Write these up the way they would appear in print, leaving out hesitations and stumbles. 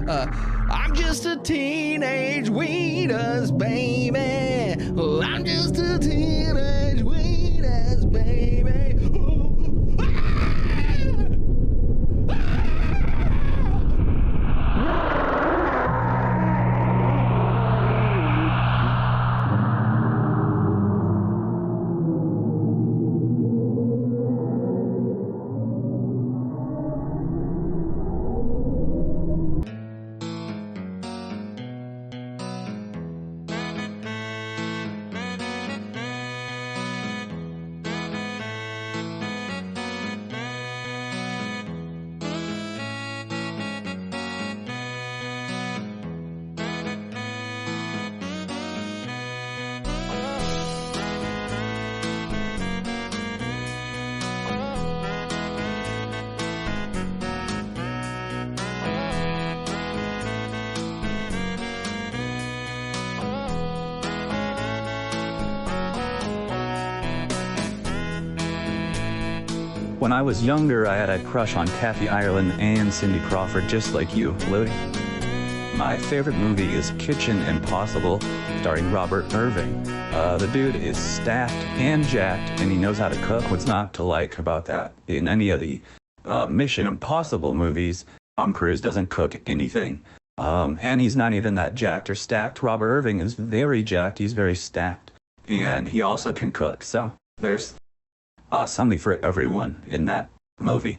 I'm just a teenage weenus, baby. Oh, I'm just a teenage weenus, baby. Ooh, When I was younger, I had a crush on Kathy Ireland and Cindy Crawford, just like you, Louie. My favorite movie is Kitchen Impossible, starring Robert Irving. The dude is stacked and jacked, and he knows how to cook. What's not to like about that? In any of the Mission Impossible movies, Tom Cruise doesn't cook anything. And he's not even that jacked or stacked. Robert Irving is very jacked, he's very stacked. And he also can cook, so there's something for everyone in that movie.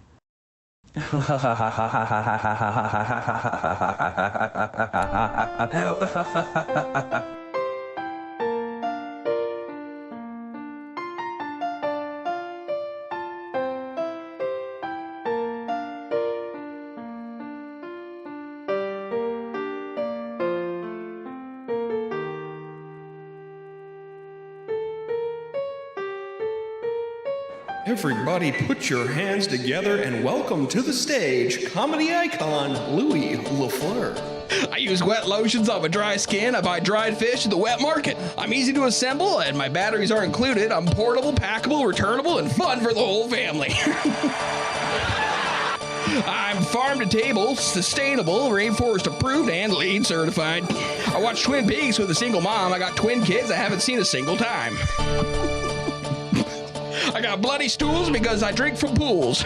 Everybody put your hands together and welcome to the stage, comedy icon, Louie LaFleur. I use wet lotions on my dry skin. I buy dried fish at the wet market. I'm easy to assemble, and my batteries are included. I'm portable, packable, returnable, and fun for the whole family. I'm farm to table, sustainable, rainforest approved, and LEED certified. I watch Twin Peaks with a single mom. I got twin kids I haven't seen a single time. I got bloody stools because I drink from pools.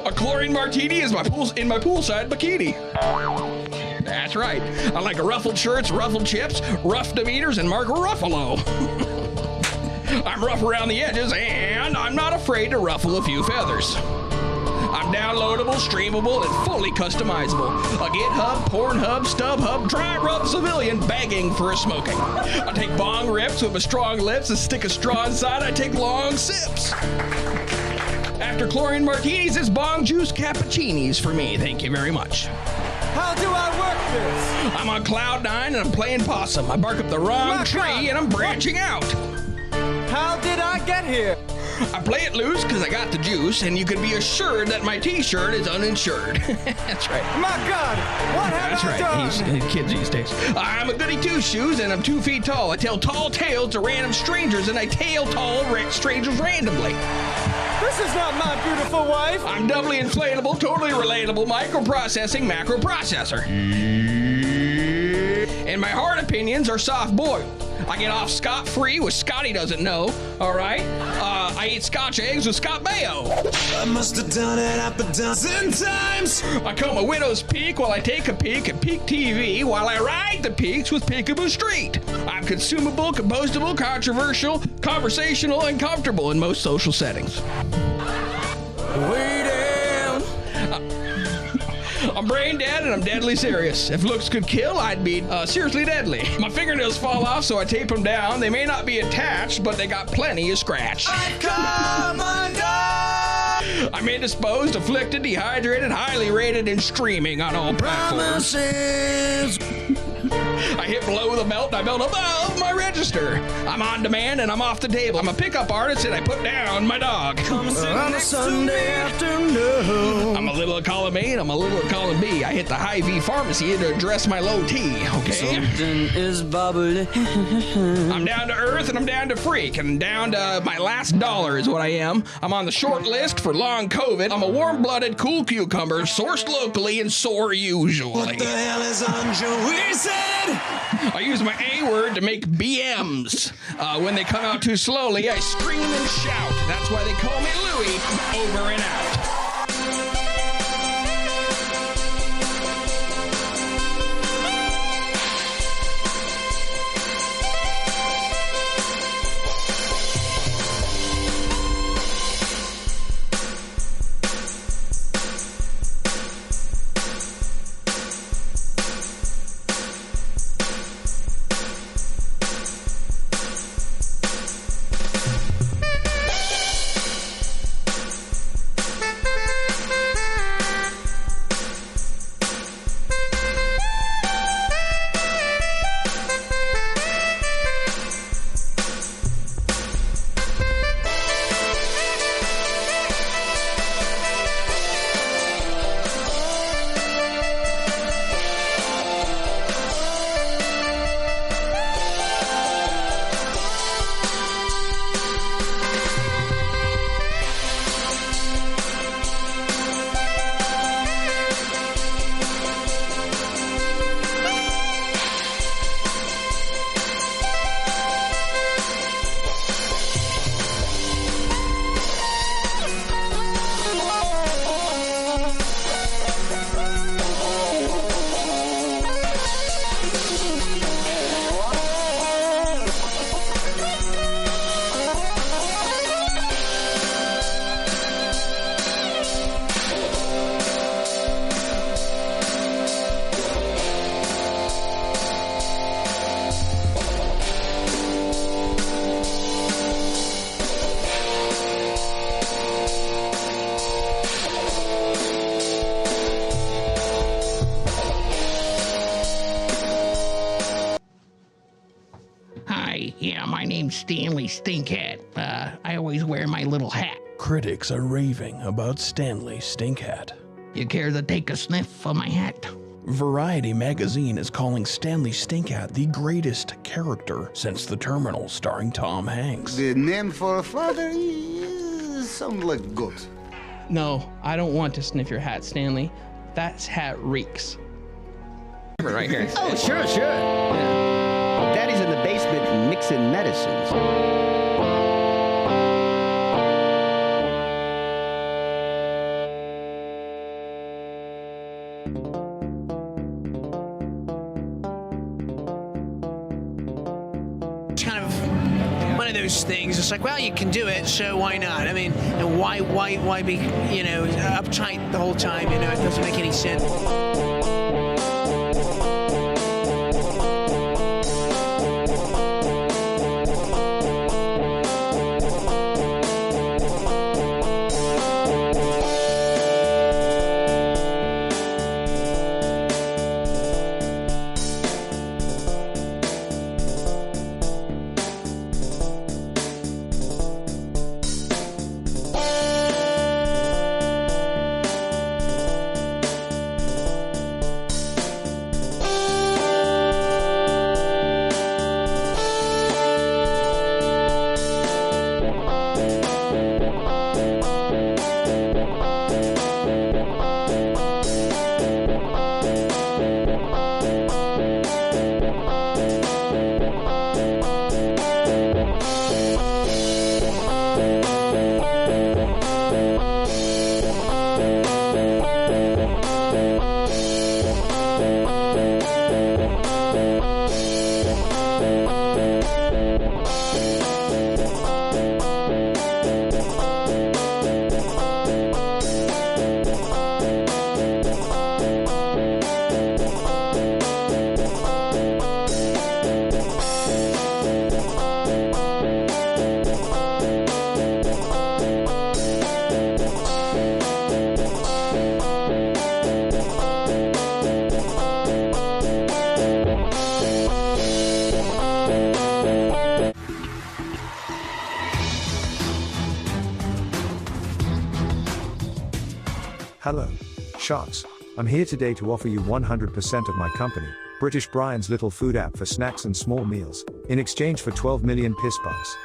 A chlorine martini is in my poolside bikini. That's right. I like ruffled shirts, ruffled chips, rough demeanors, and Mark Ruffalo. I'm rough around the edges, and I'm not afraid to ruffle a few feathers. I'm downloadable, streamable, and fully customizable. A GitHub, Pornhub, StubHub, dry rub civilian begging for a smoking. I take bong rips with my strong lips and stick a straw inside. I take long sips. After chlorine martinis, it's bong juice cappuccinis for me. Thank you very much. How do I work this? I'm on cloud nine and I'm playing possum. I bark up the wrong tree and I'm branching out. How did I get here? I play it loose because I got the juice, and you can be assured that my t-shirt is uninsured. That's right. My God, what have I done? That's right. He's kids these days. I'm a goody two-shoes, and I'm 2 feet tall. I tell tall tales to random strangers, and I tail tall strangers randomly. This is not my beautiful wife. I'm doubly inflatable, totally relatable, microprocessing macro processor. And my hard opinions are soft-boiled. I get off scot-free with Scotty doesn't know, all right? I eat Scotch eggs with Scott Baio. I must have done it half a dozen times. I comb a widow's peak while I take a peek at Peak TV while I ride the peaks with Peekaboo Street. I'm consumable, compostable, controversial, conversational, and comfortable in most social settings. Waiting. I'm brain dead and I'm deadly serious. If looks could kill, I'd be seriously deadly. My fingernails fall off, so I tape them down. They may not be attached, but they got plenty of scratch. Come undone. I'm indisposed, afflicted, dehydrated, highly rated, and streaming on all platforms. Promises. I hit below the belt and I melt above my register. I'm on demand and I'm off the table. I'm a pickup artist and I put down my dog. On a Sunday afternoon. I'm a little of column A and I'm a little of column B. I hit the Hy-Vee pharmacy to address my low T, okay? Something is bubbling. I'm down to earth and I'm down to freak and down to my last dollar is what I am. I'm on the short list for long COVID. I'm a warm-blooded, cool cucumber, sourced locally and sore usually. What the hell is on Joey's head? I use my A word to make BMs. When they come out too slowly, I scream and shout. That's why they call me Louie. Over and out. Yeah, my name's Stanley Stinkhat. I always wear my little hat. Critics are raving about Stanley Stinkhat. You care to take a sniff of my hat? Variety magazine is calling Stanley Stinkhat the greatest character since The Terminal starring Tom Hanks. The name for a father sounds like good. No, I don't want to sniff your hat, Stanley. That hat reeks. Right here. Oh, sure. Daddy's in the basement mixing medicines. It's kind of one of those things. It's like, well, you can do it, so why not? I mean, why be, uptight the whole time? It doesn't make any sense. Hello, Sharks. I'm here today to offer you 100% of my company, British Brian's little food app for snacks and small meals, in exchange for 12 million piss bucks.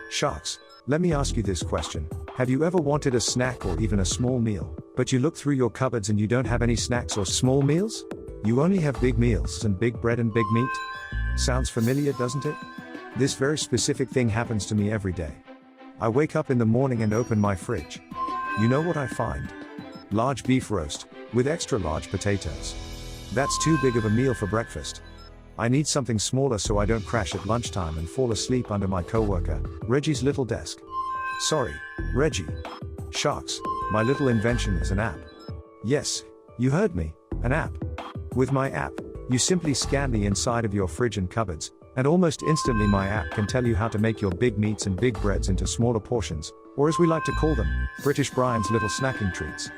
Sharks, let me ask you this question. Have you ever wanted a snack or even a small meal, but you look through your cupboards and you don't have any snacks or small meals? You only have big meals and big bread and big meat? Sounds familiar, doesn't it? This very specific thing happens to me every day. I wake up in the morning and open my fridge. You know what I find? Large beef roast, with extra large potatoes. That's too big of a meal for breakfast. I need something smaller so I don't crash at lunchtime and fall asleep under my coworker, Reggie's little desk. Sorry, Reggie. Sharks, my little invention is an app. Yes, you heard me, an app. With my app, you simply scan the inside of your fridge and cupboards, and almost instantly my app can tell you how to make your big meats and big breads into smaller portions, or as we like to call them, British Brian's little snacking treats.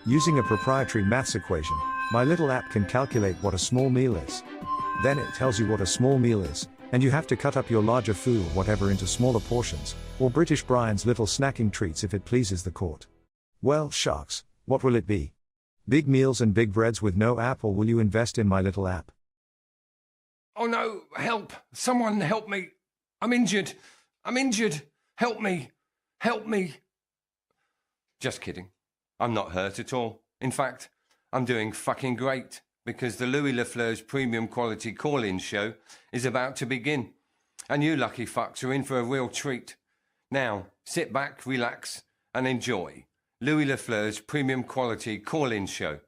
Using a proprietary maths equation, my little app can calculate what a small meal is. Then it tells you what a small meal is, and you have to cut up your larger food or whatever into smaller portions, or British Brian's little snacking treats if it pleases the court. Well, Sharks, what will it be? Big meals and big breads with no app, or will you invest in my little app? Oh no, help! Someone help me! I'm injured! Help me! Help me! Just kidding. I'm not hurt at all. In fact, I'm doing fucking great, because the Louie LaFleur's premium quality call-in show is about to begin. And you lucky fucks are in for a real treat. Now, sit back, relax, and enjoy Louie LaFleur's premium quality call-in show.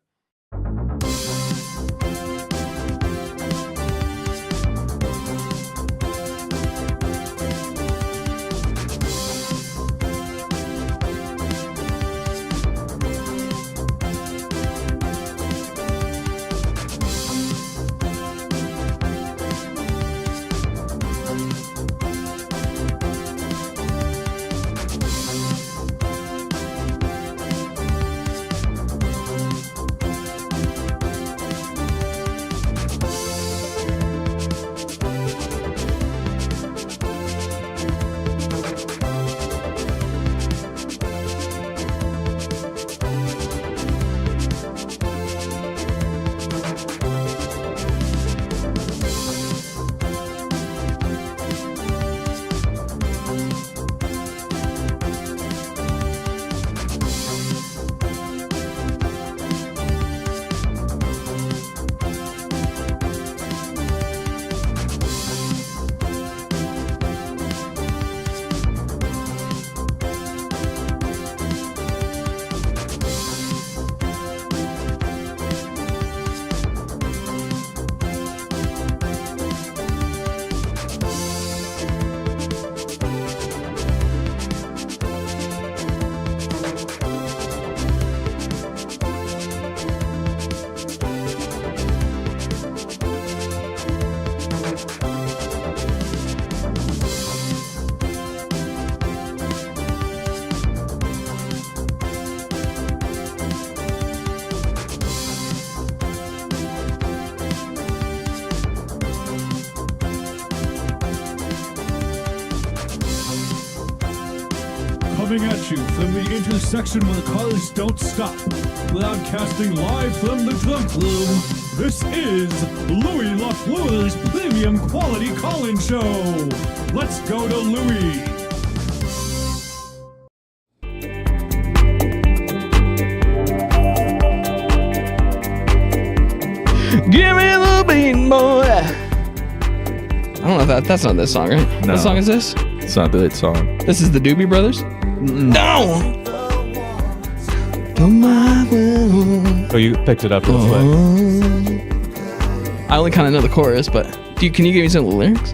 Coming at you from the intersection where cars don't stop, broadcasting live from the trunk room, this is Louie LaFleur's premium quality call-in show. Let's go to Louie. Give me the bean, boy. I don't know if that's not this song, right? No. What song is this? It's not the song. This is the Doobie Brothers? No! Oh, you picked it up this way. I only kind of know the chorus, but can you give me some of the lyrics?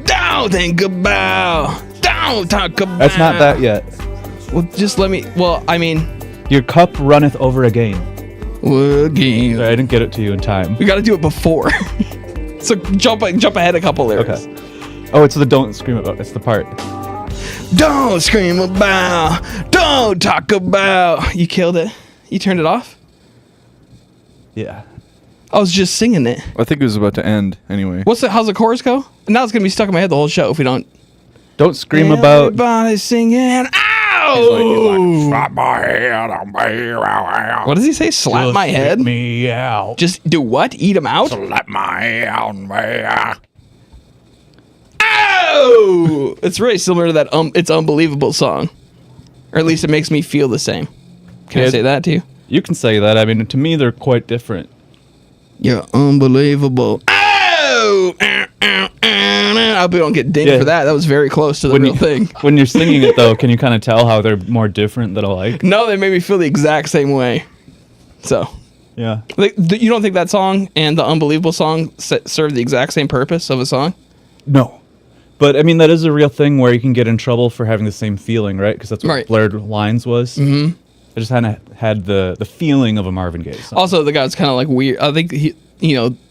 Don't think about, don't talk about. That's not that yet. Well, just let me. Well, I mean, your cup runneth over again. Again. Sorry, I didn't get it to you in time. We got to do it before. So jump ahead a couple lyrics. Okay. Oh, it's the don't scream about. It's the part. Don't scream about. Don't talk about. You killed it. You turned it off? Yeah. I was just singing it. I think it was about to end anyway. How's the chorus go? Now it's going to be stuck in my head the whole show if we don't. Don't scream about. Everybody's singing. Ow! Oh! Slap my head on me. What does he say? Slap Just my head? eat me out. Just do what? Eat him out? Slap my head on me. Oh! It's really similar to that It's Unbelievable song. Or at least it makes me feel the same. Can I say that to you? You can say that. I mean, to me, they're quite different. You're unbelievable. Oh! I hope we don't get dinged for that. That was very close to the real thing. When you're singing it, though, can you kind of tell how they're more different than alike? No, they made me feel the exact same way. So. Yeah. You don't think that song and the Unbelievable song serve the exact same purpose of a song? No. But, I mean, that is a real thing where you can get in trouble for having the same feeling, right? Because that's what Blurred Lines was. Mm-hmm. I just had the feeling of a Marvin Gaye song. Also, the guy was kind of like weird. I think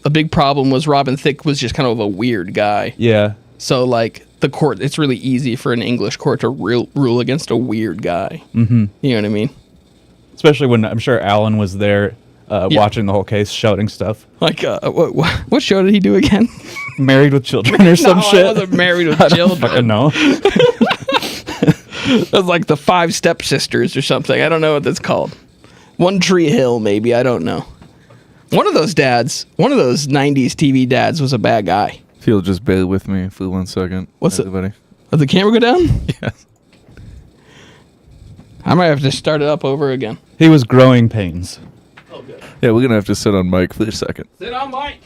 a big problem was Robin Thicke was just kind of a weird guy. Yeah. So like the court, it's really easy for an English court to rule against a weird guy. Mm-hmm. You know what I mean? Especially when I'm sure Alan was there watching the whole case, shouting stuff. Like, what show did he do again? Married with Children or some shit? No, I wasn't Married with I Children. don't fucking know. It was like the Five Stepsisters or something. I don't know what that's called. One Tree Hill, maybe. I don't know. One of those 90s TV dads was a bad guy. If you'll just bear with me for 1 second. What's everybody? Did the camera go down? Yes. I might have to start it up over again. He was growing pains. Oh, good. Yeah, we're going to have to sit on Mike for a second. Sit on Mike.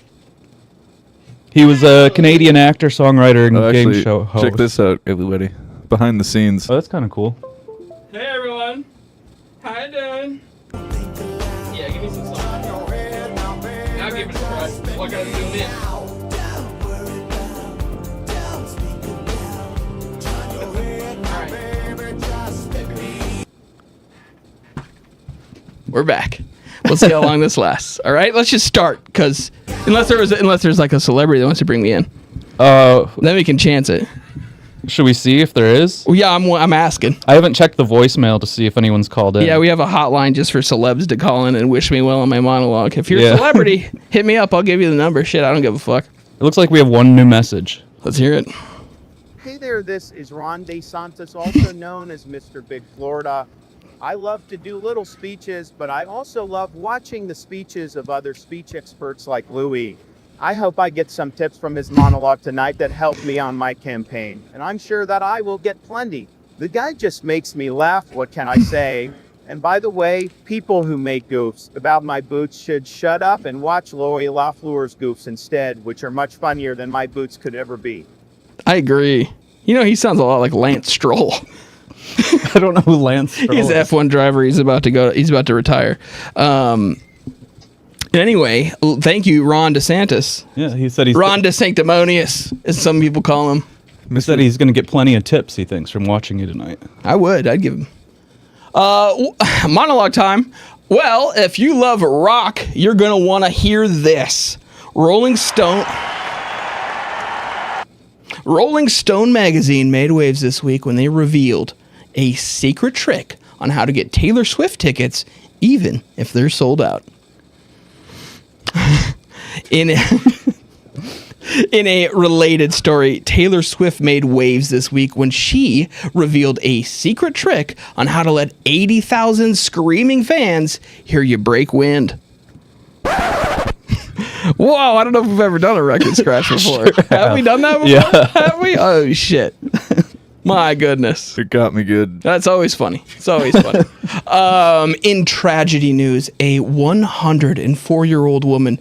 He was a Canadian actor, songwriter, and game show host. Check this out, everybody. Behind the scenes. Oh, that's kind of cool. Hey, everyone. How you doing? Yeah, give me some songs. Now give it a try. What gotta zoom in? We're back. We'll see how long this lasts. All right, let's just start, because unless there's like a celebrity that wants to bring me in, then we can chance it. Should we see if there is? Well, yeah, I'm asking. I haven't checked the voicemail to see if anyone's called in. Yeah, we have a hotline just for celebs to call in and wish me well on my monologue. If you're a celebrity, hit me up. I'll give you the number. Shit, I don't give a fuck. It looks like we have one new message. Let's hear it. Hey there, this is Ron DeSantis, also known as Mr. Big Florida. I love to do little speeches, but I also love watching the speeches of other speech experts like Louie. I hope I get some tips from his monologue tonight that help me on my campaign, and I'm sure that I will get plenty. The guy just makes me laugh, what can I say? And by the way, people who make goofs about my boots should shut up and watch Louie LaFleur's goofs instead, which are much funnier than my boots could ever be. I agree. You know, he sounds a lot like Lance Stroll. I don't know who Lance Stroll is. He's an F1 driver. He's about to retire. Anyway, thank you, Ron DeSantis. Yeah, he said he's Ron DeSanctimonious, as some people call him. He said he's going to get plenty of tips, he thinks, from watching you tonight. I'd give him. Monologue time. Well, if you love rock, you're going to want to hear this. Rolling Stone magazine made waves this week when they revealed a secret trick on how to get Taylor Swift tickets, even if they're sold out. In a related story, Taylor Swift made waves this week when she revealed a secret trick on how to let 80,000 screaming fans hear you break wind. Whoa, I don't know if we've ever done a record scratch before. Sure have we done that before? Yeah. Have we? Oh, shit. My goodness. It got me good. That's always funny. It's always funny. In tragedy news, a 104-year-old woman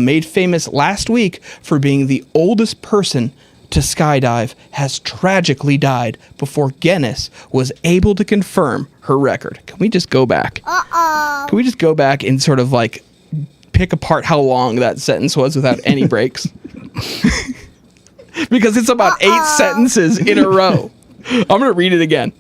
made famous last week for being the oldest person to skydive has tragically died before Guinness was able to confirm her record. Can we just go back? Can we just go back and sort of like pick apart how long that sentence was without any breaks? Because it's about 8 sentences in a row. I'm going to read it again.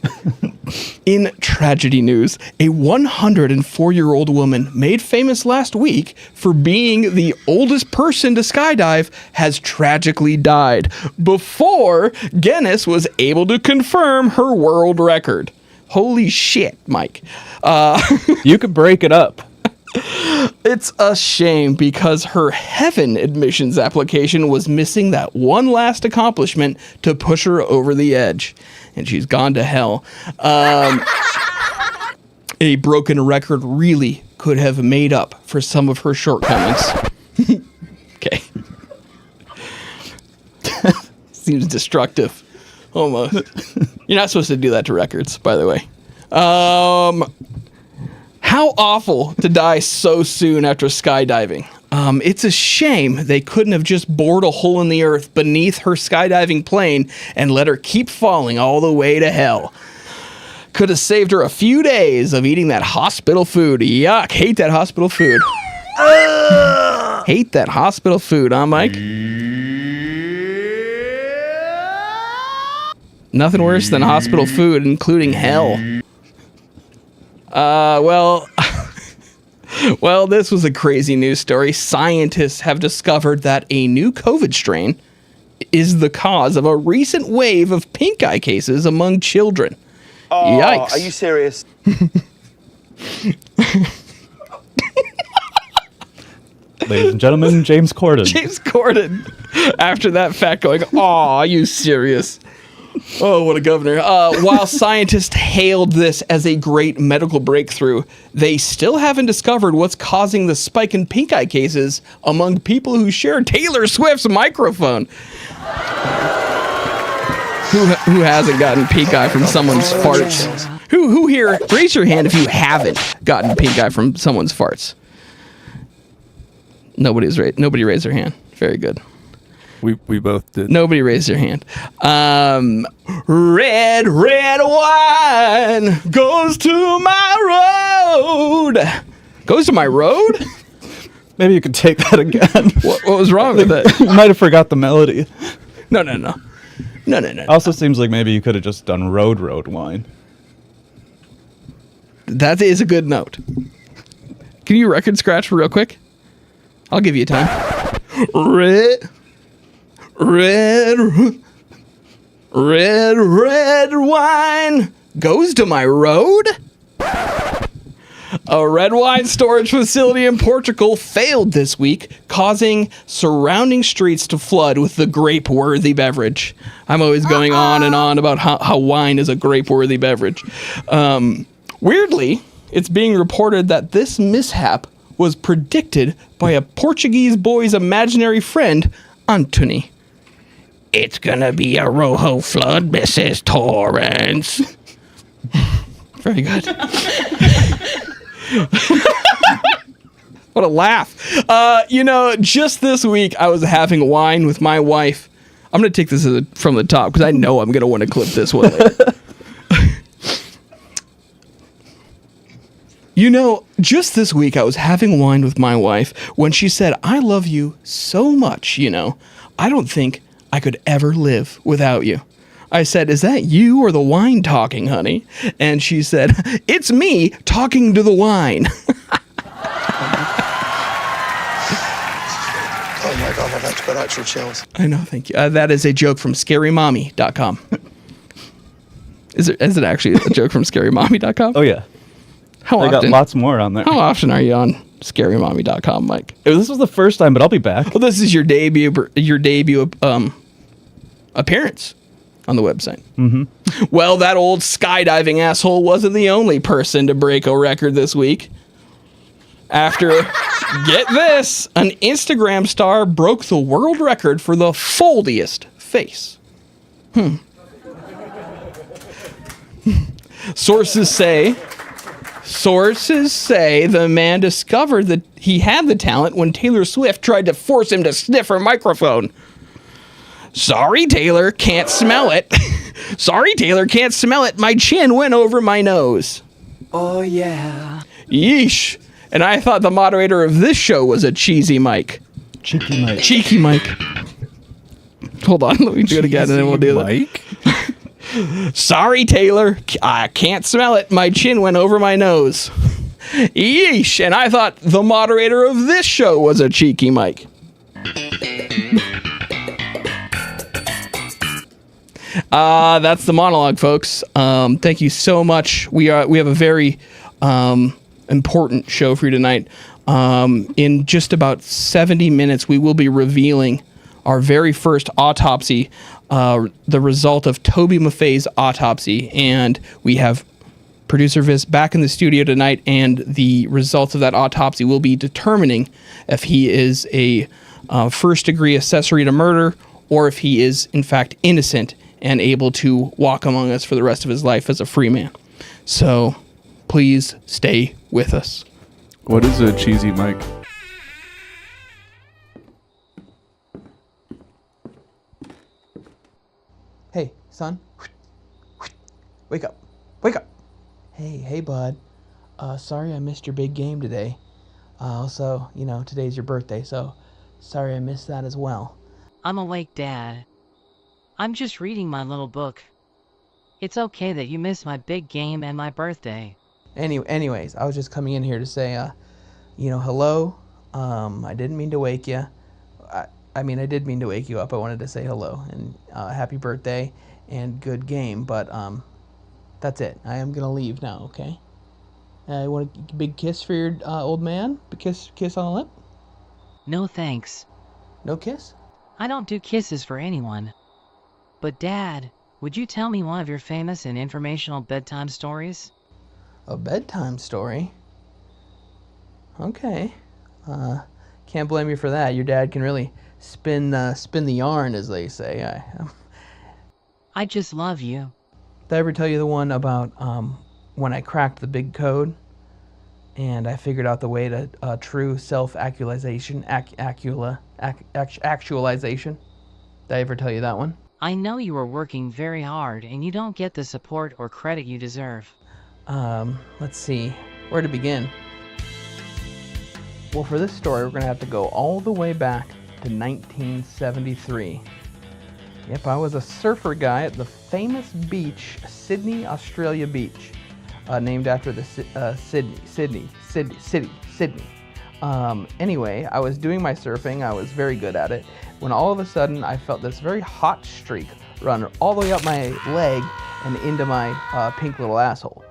In tragedy news, a 104-year-old woman made famous last week for being the oldest person to skydive has tragically died before Guinness was able to confirm her world record. Holy shit, Mike. You could break it up. It's a shame because her heaven admissions application was missing that one last accomplishment to push her over the edge. And she's gone to hell. A broken record really could have made up for some of her shortcomings. Okay. Seems destructive. Almost. You're not supposed to do that to records, by the way. How awful to die so soon after skydiving. It's a shame they couldn't have just bored a hole in the earth beneath her skydiving plane and let her keep falling all the way to hell. Could have saved her a few days of eating that hospital food. Yuck. Hate that hospital food. Hate that hospital food, huh, Mike? Nothing worse than hospital food, including hell. Well, this was a crazy news story. Scientists have discovered that a new COVID strain is the cause of a recent wave of pink eye cases among children. Oh, yikes. Are you serious? Ladies and gentlemen, James Corden. James Corden. After that fact going, aw, are you serious? Oh, what a governor. While scientists hailed this as a great medical breakthrough, they still haven't discovered what's causing the spike in pink eye cases among people who share Taylor Swift's microphone. Who hasn't gotten pink eye from someone's farts? Who here, raise your hand if you haven't gotten pink eye from someone's farts. Nobody raised their hand. Very good. We both did. Nobody raised their hand. Red wine goes to my road. Goes to my road? Maybe you could take that again. What was wrong with it? You might have forgot the melody. No. Also seems like maybe you could have just done road wine. That is a good note. Can you record scratch real quick? I'll give you time. Red wine goes to my road? A red wine storage facility in Portugal failed this week, causing surrounding streets to flood with the grape-worthy beverage. I'm always going on and on about how wine is a grape-worthy beverage. Weirdly, it's being reported that this mishap was predicted by a Portuguese boy's imaginary friend, Anthony. It's gonna be a Rojo flood, Mrs. Torrance. Very good. What a laugh. Just this week, I was having wine with my wife. I'm going to take this from the top because I know I'm going to want to clip this one later. Just this week, I was having wine with my wife when she said, I love you so much, I don't think I could ever live without you. I said, is that you or the wine talking, honey? And she said, it's me talking to the wine. Oh my God, I've actually got actual chills. I know, thank you. That is a joke from scarymommy.com. Is it actually a joke from scarymommy.com? Oh, yeah. How often? I got lots more on there. How often are you on scarymommy.com, Mike? This was the first time, but I'll be back. Well, this is your debut appearance on the website. Mm-hmm. Well, that old skydiving asshole wasn't the only person to break a record this week. After, get this, an Instagram star broke the world record for the foldiest face. Sources say the man discovered that he had the talent when Taylor Swift tried to force him to sniff her microphone. Sorry, Taylor, can't smell it. Sorry, Taylor, can't smell it. My chin went over my nose. Oh, yeah. Yeesh. And I thought the moderator of this show was a cheesy Mike. Cheeky Mike. Cheeky Mike. Hold on, let me do it again and then we'll do Mike? that. Sorry, Taylor, I can't smell it. My chin went over my nose. Yeesh. And I thought the moderator of this show was a cheeky Mike. That's the monologue, folks. Thank you so much. We have a very important show for you tonight. In just about 70 minutes, we will be revealing our very first autopsy, the result of Toby Maffei's autopsy. And we have producer Viz back in the studio tonight, and the results of that autopsy will be determining if he is a first-degree accessory to murder, or if he is, in fact, innocent and able to walk among us for the rest of his life as a free man. So, please stay with us. What is a cheesy mic? Hey, son. Wake up. Wake up. Hey, bud. Sorry I missed your big game today. Also, today's your birthday, so sorry I missed that as well. I'm awake, Dad. I'm just reading my little book. It's okay that you missed my big game and my birthday. Anyways, I was just coming in here to say, hello. I didn't mean to wake you. I did mean to wake you up. I wanted to say hello and happy birthday and good game, but that's it. I am gonna leave now. Okay. You want a big kiss for your old man? A kiss on the lip? No thanks. No kiss? I don't do kisses for anyone. But Dad, would you tell me one of your famous and informational bedtime stories? A bedtime story? Okay. Can't blame you for that. Your dad can really spin the yarn, as they say. I just love you. Did I ever tell you the one about when I cracked the big code and I figured out the way to true self-actualization? Actualization? Did I ever tell you that one? I know you were working very hard and you don't get the support or credit you deserve. Let's see. Where to begin? Well, for this story, we're going to have to go all the way back to 1973. Yep, I was a surfer guy at the famous beach, Sydney, Australia Beach, named after the Sydney. Anyway, I was doing my surfing. I was very good at it, when all of a sudden I felt this very hot streak run all the way up my leg and into my pink little asshole.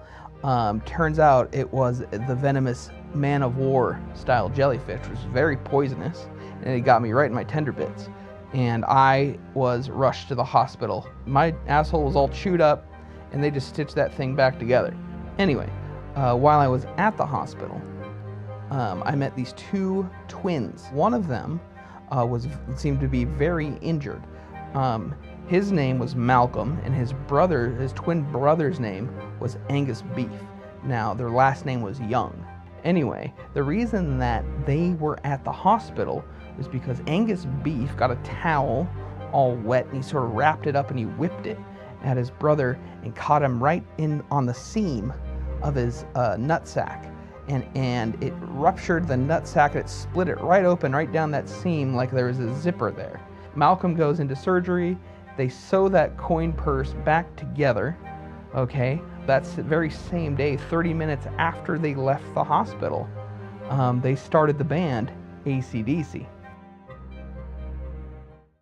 Turns out it was the venomous man-of-war style jellyfish, which was very poisonous, and it got me right in my tender bits. And I was rushed to the hospital. My asshole was all chewed up, and they just stitched that thing back together. Anyway, while I was at the hospital, I met these two twins. One of them seemed to be very injured. His name was Malcolm, and his twin brother's name was Angus Beef. Now, their last name was Young. Anyway, the reason that they were at the hospital was because Angus Beef got a towel all wet, and he sort of wrapped it up and he whipped it at his brother and caught him right in on the seam of his nutsack. And it ruptured the nutsack, and it split it right open, right down that seam like there was a zipper there. Malcolm goes into surgery. They sew that coin purse back together, okay? That's the very same day, 30 minutes after they left the hospital, they started the band AC/DC.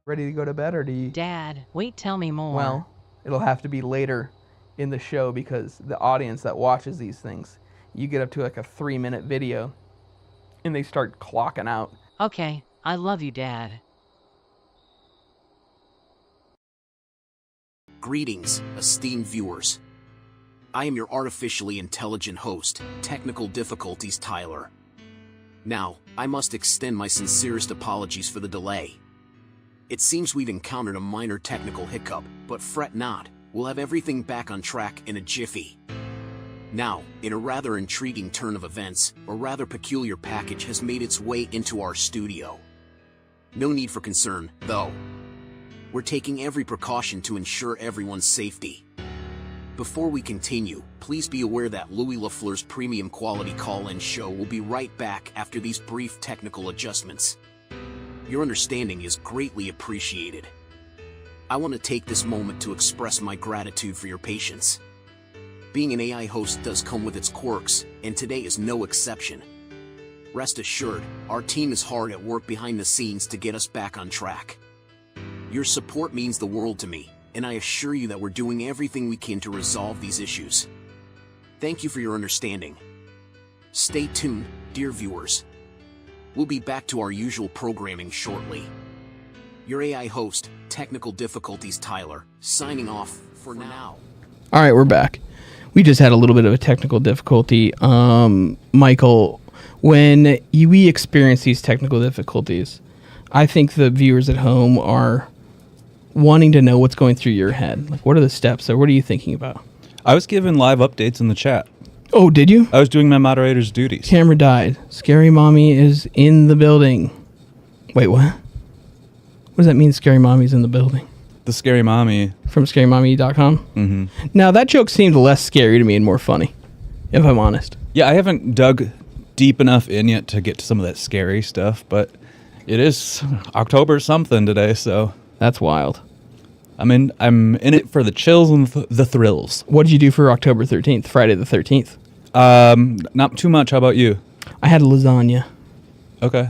Ready to go to bed, or do you... Dad, wait, tell me more. Well, it'll have to be later in the show, because the audience that watches these things, you get up to like a 3-minute video and they start clocking out. Okay, I love you, Dad. Greetings, esteemed viewers. I am your artificially intelligent host, Technical Difficulties Tyler. Now, I must extend my sincerest apologies for the delay. It seems we've encountered a minor technical hiccup, but fret not, we'll have everything back on track in a jiffy. Now, in a rather intriguing turn of events, a rather peculiar package has made its way into our studio. No need for concern, though. We're taking every precaution to ensure everyone's safety. Before we continue, please be aware that Louie LaFleur's premium quality call-in show will be right back after these brief technical adjustments. Your understanding is greatly appreciated. I want to take this moment to express my gratitude for your patience. Being an AI host does come with its quirks, and today is no exception. Rest assured, our team is hard at work behind the scenes to get us back on track. Your support means the world to me, and I assure you that we're doing everything we can to resolve these issues. Thank you for your understanding. Stay tuned, dear viewers. We'll be back to our usual programming shortly. Your AI host, Technical Difficulties Tyler, signing off for now. All right, we're back. We just had a little bit of a technical difficulty. Michael, when we experience these technical difficulties, I think the viewers at home are wanting to know what's going through your head. Like, what are the steps, or what are you thinking about? I was given live updates in the chat. Oh, did you? I was doing my moderator's duties. Camera died. Scary Mommy is in the building. Wait, what? What does that mean, Scary Mommy's in the building? The Scary Mommy. From scarymommy.com? Mm-hmm. Now, that joke seemed less scary to me and more funny, if I'm honest. Yeah, I haven't dug deep enough in yet to get to some of that scary stuff, but it is October something today, so... That's wild. I'm in it for the chills and the thrills. What did you do for October 13th, Friday the 13th? Not too much. How about you? I had lasagna. Okay.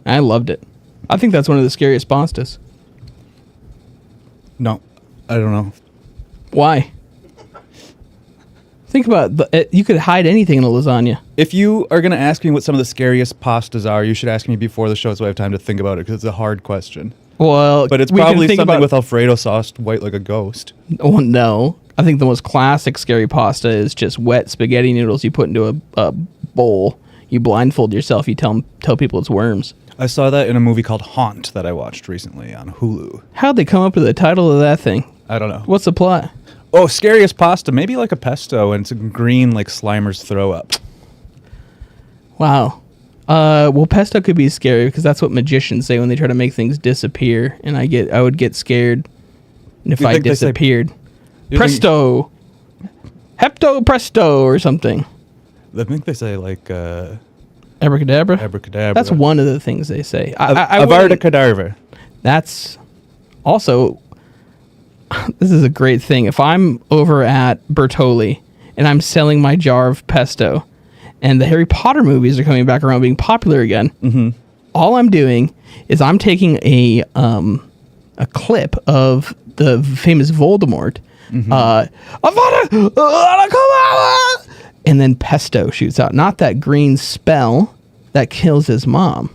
I loved it. I think that's one of the scariest pastas. No, I don't know. Why? Think about you could hide anything in a lasagna. If you are going to ask me what some of the scariest pastas are, you should ask me before the show so I have time to think about it, because it's a hard question. Well, but it's probably something with Alfredo sauce, white like a ghost. Oh, no. I think the most classic scary pasta is just wet spaghetti noodles you put into a bowl. You blindfold yourself. You tell people it's worms. I saw that in a movie called Haunt that I watched recently on Hulu. How'd they come up with the title of that thing? I don't know. What's the plot? Oh, scariest pasta. Maybe like a pesto, and it's a green like Slimer's throw up. Wow. Well, pesto could be scary because that's what magicians say when they try to make things disappear, and I would get scared if I disappeared. Presto, hepto presto, or something. I think they say like abracadabra. Abracadabra. That's one of the things they say. Avada Kedavra. That's also. This is a great thing. If I'm over at Bertoli and I'm selling my jar of pesto, and the Harry Potter movies are coming back around being popular again, all I'm doing is I'm taking a clip of the famous Voldemort, and then pesto shoots out. Not that green spell that kills his mom.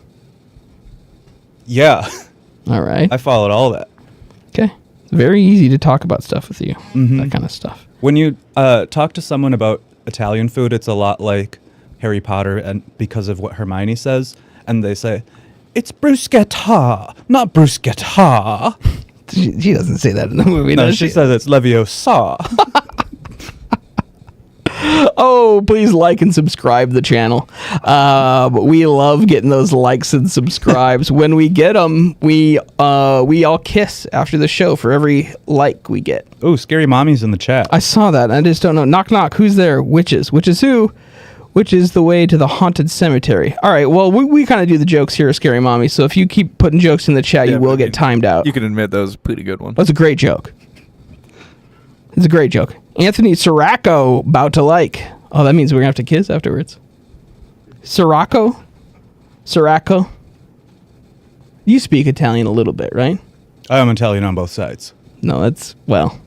Yeah. All right. I followed all that. Okay. It's very easy to talk about stuff with you. That kind of stuff. When you talk to someone about Italian food, it's a lot like Harry Potter, and because of what Hermione says, and they say, it's bruschetta, not bruschetta. She doesn't say that in the movie, no, does she says it's Leviosa. Oh, please like and subscribe the channel. We love getting those likes and subscribes. When we get them, we all kiss after the show for every like we get. Oh, Scary Mommy's in the chat. I saw that. I just don't know. Knock, knock. Who's there? Witches. Witches who? Which is the way to the haunted cemetery. All right, well, we kind of do the jokes here, Scary Mommy, so if you keep putting jokes in the chat, you will get timed out. You can admit that was a pretty good one. That's a great joke. It's a great joke. Anthony Sirocco, about to like. Oh, that means we're going to have to kiss afterwards. Sirocco? You speak Italian a little bit, right? I am Italian on both sides. No, that's, well...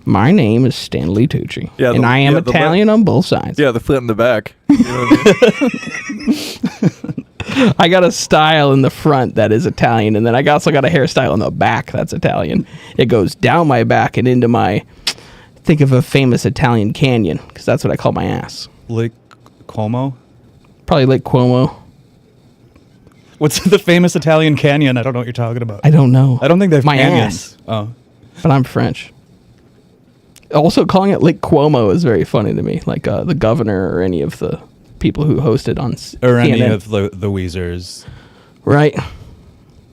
My name is Stanley Tucci, and I am Italian on both sides. Yeah, the front and the back. You know what I mean? I got a style in the front that is Italian, and then I also got a hairstyle in the back that's Italian. It goes down my back and into my... Think of a famous Italian canyon, because that's what I call my ass. Lake Como? Probably Lake Como. What's the famous Italian canyon? I don't know what you're talking about. I don't know. I don't think they have my canyons. Ass. Oh. But I'm French. Also, calling it Lake Cuomo is very funny to me. Like the governor or any of the people who hosted on or CNN. Any of the Weezers. Right.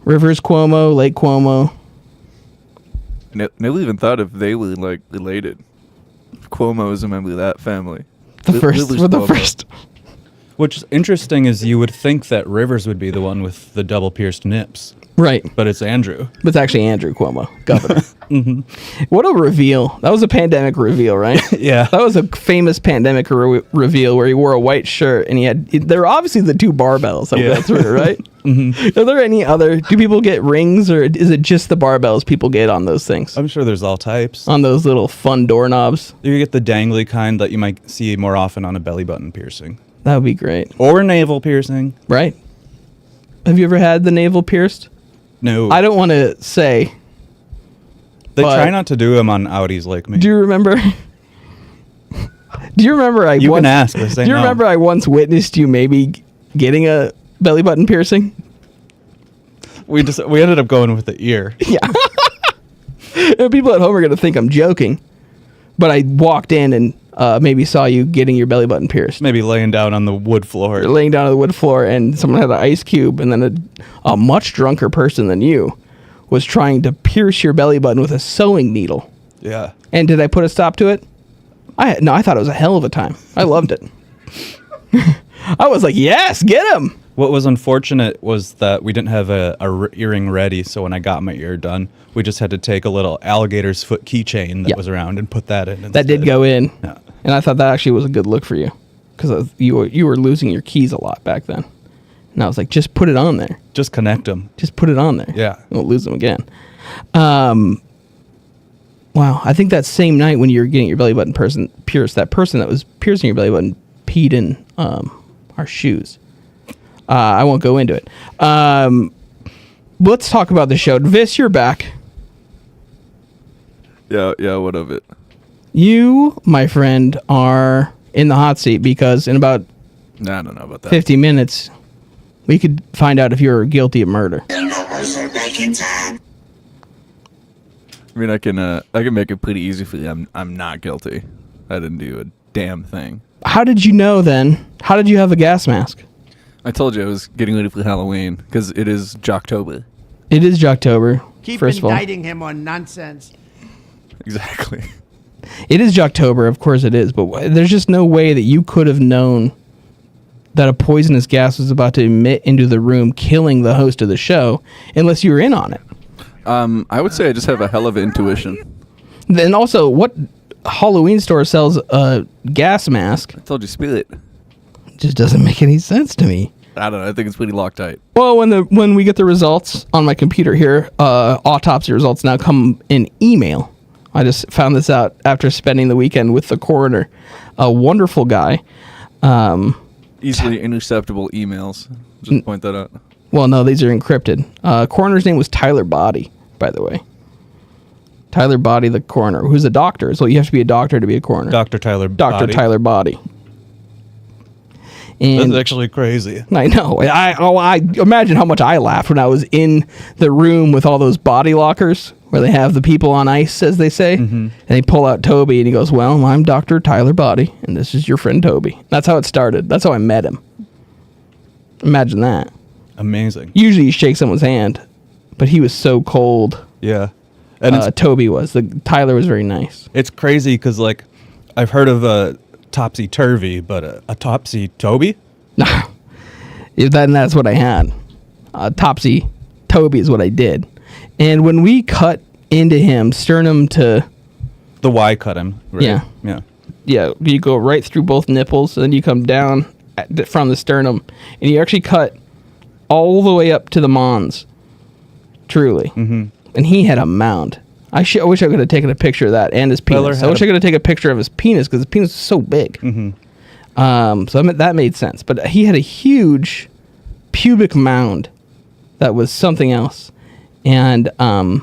Rivers Cuomo, Lake Cuomo. Never even thought if they were like related. Cuomo's a member of that family. The first. What's interesting is you would think that Rivers would be the one with the double pierced nips. Right. But it's Andrew. But it's actually Andrew Cuomo, governor. What a reveal. That was a pandemic reveal, right? Yeah. That was a famous pandemic reveal where he wore a white shirt and there were obviously the two barbells that went through, right? Are there any other, do people get rings or is it just the barbells people get on those things? I'm sure there's all types. On those little fun doorknobs? You get the dangly kind that you might see more often on a belly button piercing. That would be great. Or navel piercing. Right. Have you ever had the navel pierced? No. I don't want to say. They try not to do them on Audis like me. Do you remember? Do you remember You can ask. They say Do you no. remember I once witnessed you maybe getting a belly button piercing? We ended up going with the ear. Yeah. And people at home are going to think I'm joking, but I walked in and maybe saw you getting your belly button pierced. Maybe laying down on the wood floor. You're laying down on the wood floor, and someone had an ice cube, and then a much drunker person than you was trying to pierce your belly button with a sewing needle. Yeah. And did I put a stop to it? I thought it was a hell of a time. I loved it. I was like, yes, get him. What was unfortunate was that we didn't have a earring ready, so when I got my ear done, we just had to take a little alligator's foot keychain that was around and put that in. That did go in. Yeah. And I thought that actually was a good look for you, because you were losing your keys a lot back then. And I was like, just put it on there. Just connect them. Just put it on there. Yeah. You won't lose them again. Wow. I think that same night when you were getting your belly button pierced, that person that was piercing your belly button peed in our shoes. I won't go into it. Let's talk about the show. Vis, you're back. Yeah, what of it? You, my friend, are in the hot seat because in about I don't know about that. 50 minutes, we could find out if you're guilty of murder. I mean, I can make it pretty easy for you. I'm not guilty. I didn't do a damn thing. How did you know then? How did you have a gas mask? I told you I was getting ready for Halloween because it is Jocktober. It is Jocktober. Keep first of all. indicting him on nonsense. Exactly. It is Jocktober, of course it is, but there's just no way that you could have known that a poisonous gas was about to emit into the room, killing the host of the show, unless you were in on it. I would say I just have a hell of an intuition. Then also, what Halloween store sells a gas mask? I told you, Spirit. Just doesn't make any sense to me. I don't know. I think it's pretty Loctite. Well, when we get the results on my computer here, autopsy results now come in email. I just found this out after spending the weekend with the coroner. A wonderful guy. Easily interceptable emails. Just point that out. Well, no, these are encrypted. Coroner's name was Tyler Body, by the way. Tyler Body, the coroner, who's a doctor. So you have to be a doctor to be a coroner. Dr. Tyler Dr. Body. Tyler Body. And That's actually crazy. I know. I imagine how much I laughed when I was in the room with all those body lockers where they have the people on ice, as they say. Mm-hmm. And they pull out Toby and he goes, well, I'm Dr. Tyler Body and this is your friend Toby. That's how it started. That's how I met him. Imagine that. Amazing. Usually you shake someone's hand, but he was so cold. Yeah. And Toby was. Tyler was very nice. It's crazy because, like, I've heard of a topsy-turvy, but a topsy-toby? That's what I had. Topsy-toby is what I did. And when we cut into him, sternum to... The Y cut him, right? Yeah. Yeah. Yeah, you go right through both nipples, and then you come down from the sternum, and you actually cut all the way up to the mons. Truly. Mm-hmm. And he had a mound. I wish I could have taken a picture of that and his penis. I wish I could have taken a picture of his penis because his penis is so big. Mm-hmm. So that made sense. But he had a huge pubic mound that was something else. And I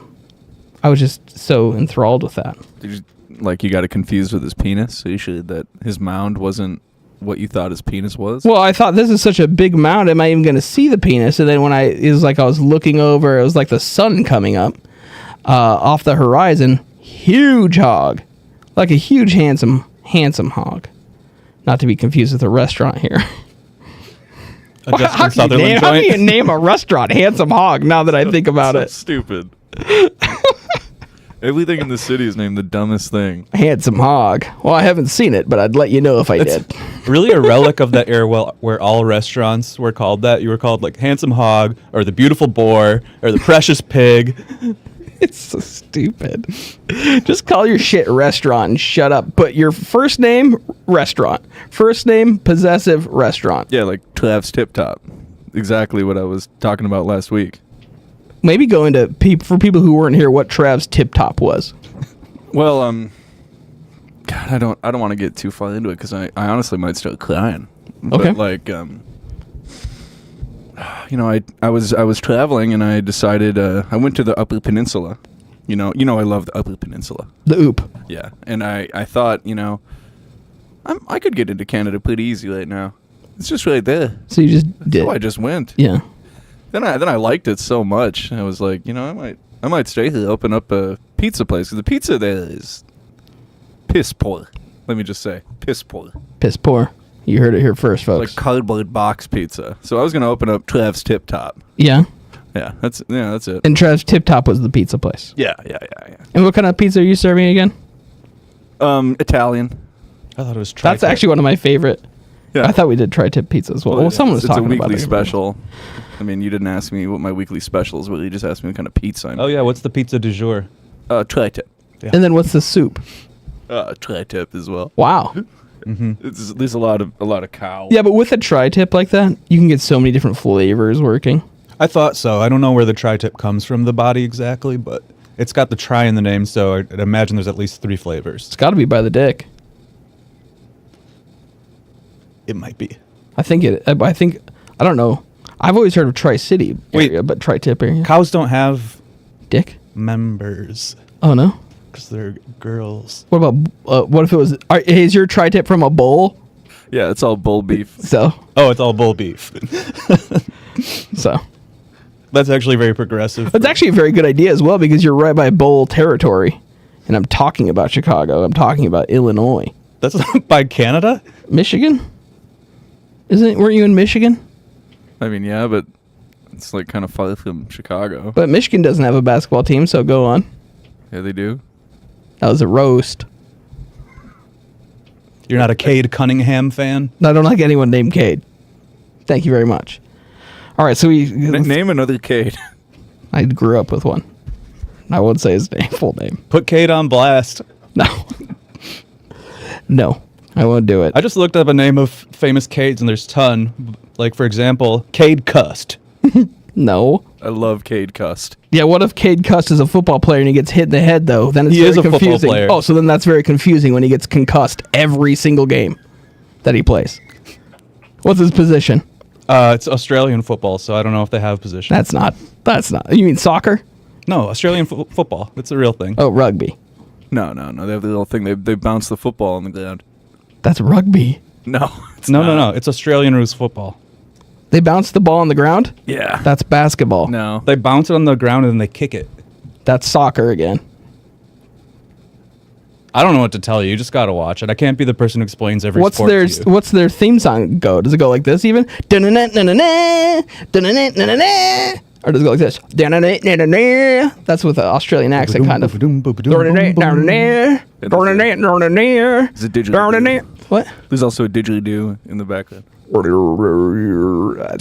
was just so enthralled with that. Did you got it confused with his penis? So you should that his mound wasn't what you thought his penis was? Well, I thought this is such a big mound. Am I even going to see the penis? And then it was like I was looking over. It was like the sun coming up off the horizon. Huge hog. Like a huge, handsome hog. Not to be confused with a restaurant here. How do you name a restaurant Handsome Hog now that I think about it? Stupid. Everything in the city is named the dumbest thing. Handsome Hog. Well, I haven't seen it, but I'd let you know if I did. Really a relic of that era where all restaurants were called that. You were called like Handsome Hog or the Beautiful Boar or the Precious Pig. It's so stupid. Just call your shit restaurant and shut up. Put your first name, restaurant. First name, possessive restaurant. Yeah, like Trav's Tip Top. Exactly what I was talking about last week. Maybe go into for people who weren't here what Trav's Tip Top was. Well, God, I don't want to get too far into it because I honestly might start crying. But like, you know, I was traveling and I decided I went to the Upper Peninsula. You know, I love the Upper Peninsula. The OOP. Yeah, and I thought, you know, I could get into Canada pretty easy right now. It's just right there. So you just did. So I just went. Yeah. Then I liked it so much. I was like, you know, I might stay here, open up a pizza place, because the pizza there is piss poor. Let me just say, piss poor. Piss poor. You heard it here first, folks. Like cardboard box pizza. So I was gonna open up Trav's Tip Top. Yeah. Yeah, that's it. And Trav's Tip Top was the pizza place. Yeah. And what kind of pizza are you serving again? Italian. I thought it was tri-tip. That's actually one of my favorite. Yeah. I thought we did tri-tip pizza as well. Well, someone was talking about it. It's a weekly special. I mean, you didn't ask me what my weekly special is, but you just asked me what kind of pizza I'm. Oh yeah, what's the pizza du jour? Tri-tip. Yeah. And then what's the soup? Tri-tip as well. Wow. There's a lot of cow. Yeah, but with a tri-tip like that, you can get so many different flavors working. I thought so. I don't know where the tri-tip comes from, the body exactly, but it's got the tri in the name, so I'd imagine there's at least 3 flavors. It's got to be by the dick. It might be. I don't know. I've always heard of Tri-City area, but tri-tip area. Cows don't have dick members. Oh no, because they're girls. What about what if it was? Is your tri-tip from a bull? Yeah, it's all bull beef. So. Oh, it's all bull beef. So. That's actually very progressive. It's actually a very good idea as well, because you're right by bull territory, and I'm talking about Chicago. I'm talking about Illinois. That's by Canada? Michigan? Weren't you in Michigan? I mean, yeah, but it's like kind of far from Chicago. But Michigan doesn't have a basketball team, so go on. Yeah, they do. That was a roast. You're not a Cade Cunningham fan? No, I don't like anyone named Cade. Thank you very much. All right, so name another Cade. I grew up with one. I won't say his full name. Put Cade on blast. No. No, I won't do it. I just looked up a name of famous Cades, and there's a ton. Like, for example, Cade Cust. No. I love Cade Cust. Yeah, what if Cade Cust is a football player and he gets hit in the head, though? Then it's He very is a football confusing. player. Oh, so then that's very confusing when he gets concussed every single game that he plays. What's his position? It's Australian football, so I don't know if they have position. That's not. You mean soccer? No, Australian football. It's a real thing. Oh, rugby. No. They have the little thing. They bounce the football on the ground. That's rugby. No. No. It's Australian rules football. They bounce the ball on the ground? Yeah. That's basketball. No. They bounce it on the ground and then they kick it. That's soccer again. I don't know what to tell you. You just got to watch it. I can't be the person who explains every sport to you. What's their theme song go? Does it go like this even? Dun-na-na-na-na-na, dun-na-na-na-na-na. Or does it go like this? Dun-na-na-na-na-na. That's with an Australian accent, kind of. Is it didgeridoo? What? There's also a didgeridoo in the background. Do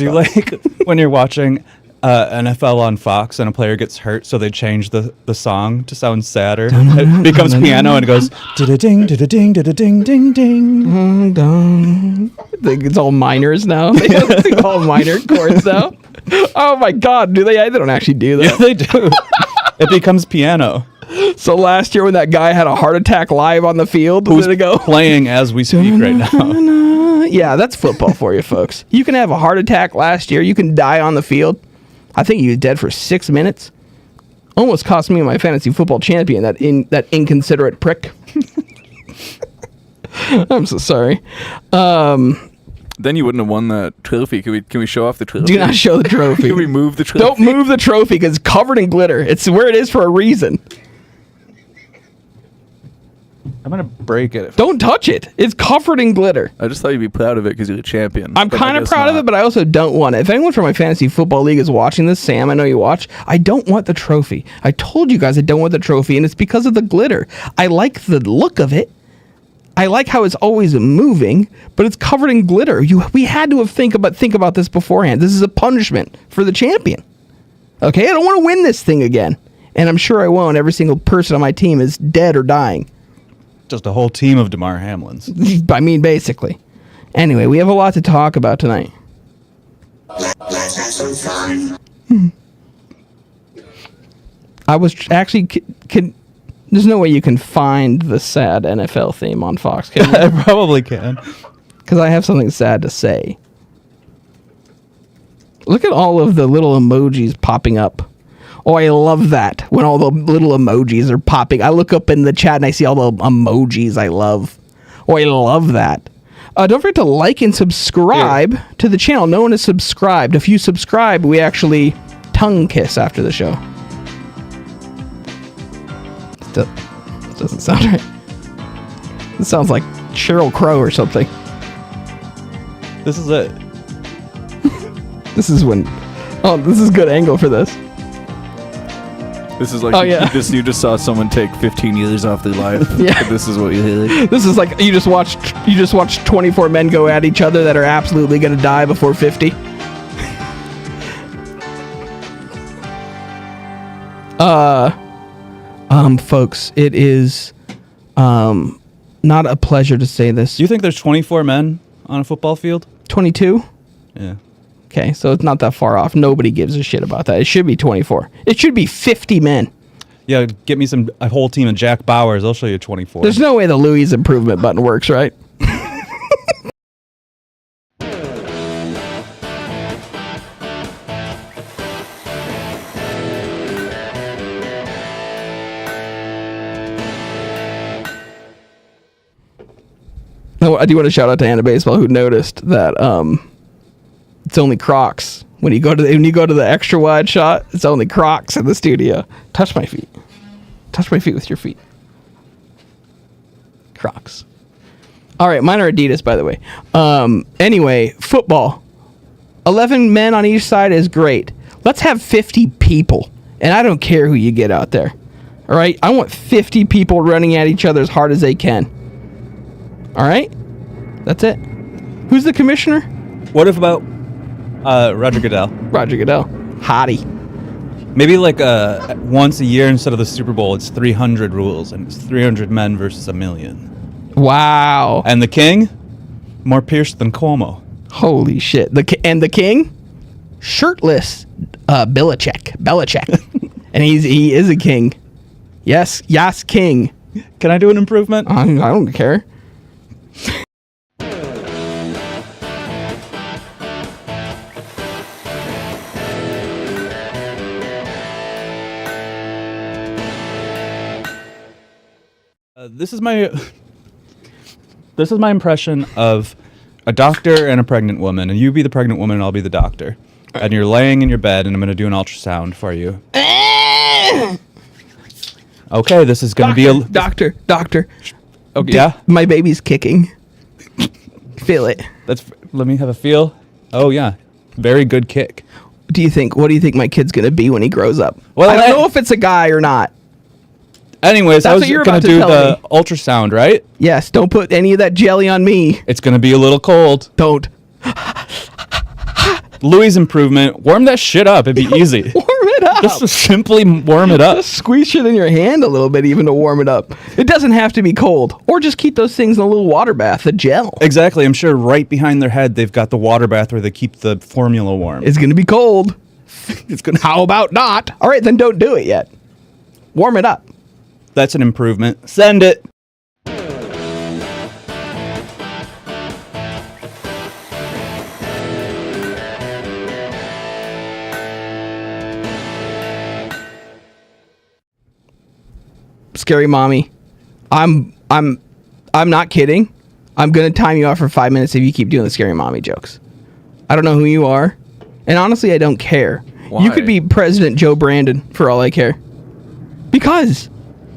you like when you're watching NFL on Fox and a player gets hurt, so they change the song to sound sadder? It becomes piano and it goes da-da-ding, da-da-ding, da-da-ding, ding, ding. It's all minors now. It's all minor chords now. Oh my God, do they? They don't actually do that. Yeah, they do. It becomes piano. So last year when that guy had a heart attack live on the field, who's playing as we speak right now? Yeah, that's football for you, folks. You can have a heart attack last year. You can die on the field. I think he was dead for 6 minutes. Almost cost me my fantasy football champion, that inconsiderate prick. I'm so sorry. Then you wouldn't have won that trophy. Can we show off the trophy? Do not show the trophy. Can we move the trophy? Don't move the trophy because it's covered in glitter. It's where it is for a reason. I'm going to break it. Don't touch it. It's covered in glitter. I just thought you'd be proud of it because you're a champion. I'm kind of proud of it, but I also don't want it. If anyone from my fantasy football league is watching this, Sam, I know you watch, I don't want the trophy. I told you guys I don't want the trophy, and it's because of the glitter. I like the look of it. I like how it's always moving, but it's covered in glitter. We had to have think about this beforehand. This is a punishment for the champion. Okay, I don't want to win this thing again, and I'm sure I won't. Every single person on my team is dead or dying. Just a whole team of DeMar Hamlins. I mean, basically. Anyway, we have a lot to talk about tonight. I was actually... There's no way you can find the sad NFL theme on Fox, can you? I probably can. because I have something sad to say. Look at all of the little emojis popping up. Oh, I love that when all the little emojis are popping. I look up in the chat and I see all the emojis I love. Oh, I love that. Don't forget to like and subscribe to the channel. No one is subscribed. If you subscribe, we actually tongue kiss after the show. Doesn't sound right. It sounds like Sheryl Crow or something. This is it. This is when... Oh, this is good angle for this. This is like you just saw someone take 15 years off their life. Yeah. This is what you hear. This is like you just watched 24 men go at each other that are absolutely going to die before 50. Folks, it is not a pleasure to say this. Do you think there's 24 men on a football field? 22? Yeah. Okay, so it's not that far off. Nobody gives a shit about that. It should be 24. It should be 50 men. Yeah, get me a whole team of Jack Bowers. I'll show you 24. There's no way the Louie's improvement button works, right? No, I do want to shout out to Anna Baseball who noticed that it's only Crocs. When you go to the extra wide shot, it's only Crocs in the studio. Touch my feet. Touch my feet with your feet. Crocs. All right, mine are Adidas, by the way. Anyway, football. 11 men on each side is great. Let's have 50 people, and I don't care who you get out there. All right, I want 50 people running at each other as hard as they can. All right, that's it. Who's the commissioner? What if about Roger Goodell? Roger Goodell, hottie. Maybe like once a year instead of the Super Bowl, it's 300 rules, and it's 300 men versus 1 million. Wow. And the king, more pierced than Cuomo. Holy shit. The king, shirtless, Belichick, and he is a king. Yes, king. Can I do an improvement? I don't care. This is my impression of a doctor and a pregnant woman, and you be the pregnant woman and I'll be the doctor. And you're laying in your bed and I'm going to do an ultrasound for you. Okay, this is going to be a... Doctor. Okay, yeah? My baby's kicking. Feel it. Let me have a feel. Oh, yeah. Very good kick. What do you think my kid's going to be when he grows up? Well, I don't know if it's a guy or not. Anyways, I was going to do the ultrasound, right? Yes, don't put any of that jelly on me. It's going to be a little cold. Don't. Louie's improvement. Warm that shit up. It'd be easy. Warm it up. Just simply warm it up. Just squeeze it in your hand a little bit even to warm it up. It doesn't have to be cold. Or just keep those things in a little water bath, the gel. Exactly. I'm sure right behind their head they've got the water bath where they keep the formula warm. It's going to be cold. How about not? All right, then don't do it yet. Warm it up. That's an improvement. Send it. Scary mommy. I'm not kidding. I'm gonna time you out for 5 minutes if you keep doing the scary mommy jokes. I don't know who you are, and honestly, I don't care. Why? You could be President Joe Brandon for all I care. Because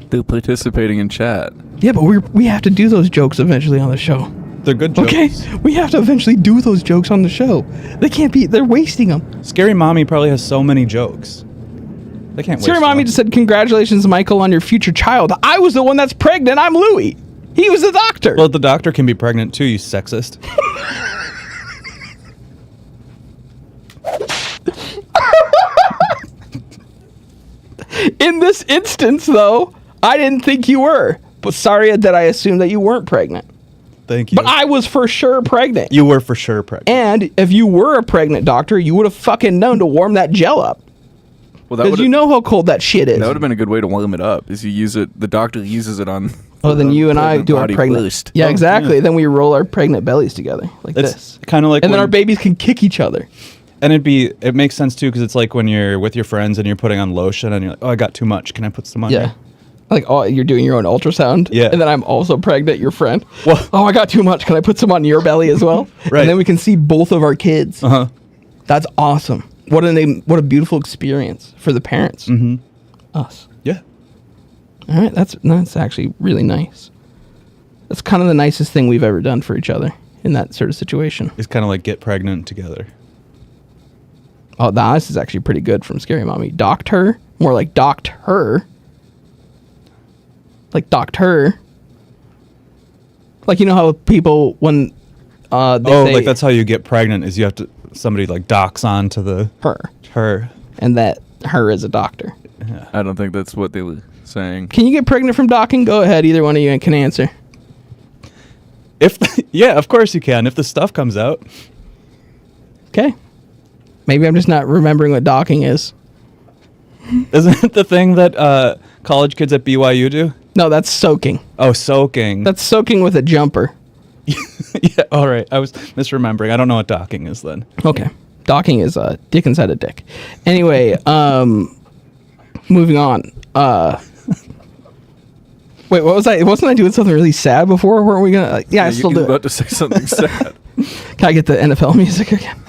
they're participating in chat. Yeah, but we have to do those jokes eventually on the show. They're good jokes. Okay, we have to eventually do those jokes on the show. They can't be. They're wasting them. Scary mommy probably has so many jokes. They can't. Scary mommy just said, "Congratulations, Michael, on your future child." I was the one that's pregnant. I'm Louie. He was the doctor. Well, the doctor can be pregnant too. You sexist. In this instance, though, I didn't think you were. But sorry that I assumed that you weren't pregnant. Thank you. But I was for sure pregnant. You were for sure pregnant. And if you were a pregnant doctor, you would have fucking known to warm that gel up. Well, because you know how cold that shit is. That would have been a good way to warm it up. Is you use it? The doctor uses it on Oh, then you and I do our pregnant. boost. Yeah, Oh, exactly. yeah. Then we roll our pregnant bellies together like It's this. kind of like, and then when- our babies can kick each other. and it makes sense too, because it's like when you're with your friends and you're putting on lotion and you're like, oh, I got too much. Can I put some on? Yeah. you? Like, oh, you're doing your own ultrasound. Yeah. And then I'm also pregnant, your friend. Oh, I got too much. Can I put some on your belly as well? Right. And then we can see both of our kids. Uh-huh. That's awesome. What a beautiful experience for the parents. Mm-hmm. Us. Yeah. All right. That's actually really nice. That's kind of the nicest thing we've ever done for each other in that sort of situation. It's kind of like get pregnant together. Oh, this is actually pretty good from Scary Mommy. Docked her. More like docked her. Like docked her. Like, you know how people, when they say, like that's how you get pregnant is you have to, somebody like docks onto the... Her. And that her is a doctor. Yeah. I don't think that's what they were saying. Can you get pregnant from docking? Go ahead. Either one of you can answer. Yeah, of course you can. If the stuff comes out. Okay. Maybe I'm just not remembering what docking is. Isn't it the thing that college kids at BYU do? No, that's soaking. Oh, soaking. That's soaking with a jumper. Yeah, all right. I was misremembering. I don't know what docking is then. Okay. Docking is a dick inside a dick. Anyway, moving on. Wait, what was I? Wasn't I doing something really sad before? Weren't we gonna? Yeah, I still you do. were about to say something sad. Can I get the NFL music again?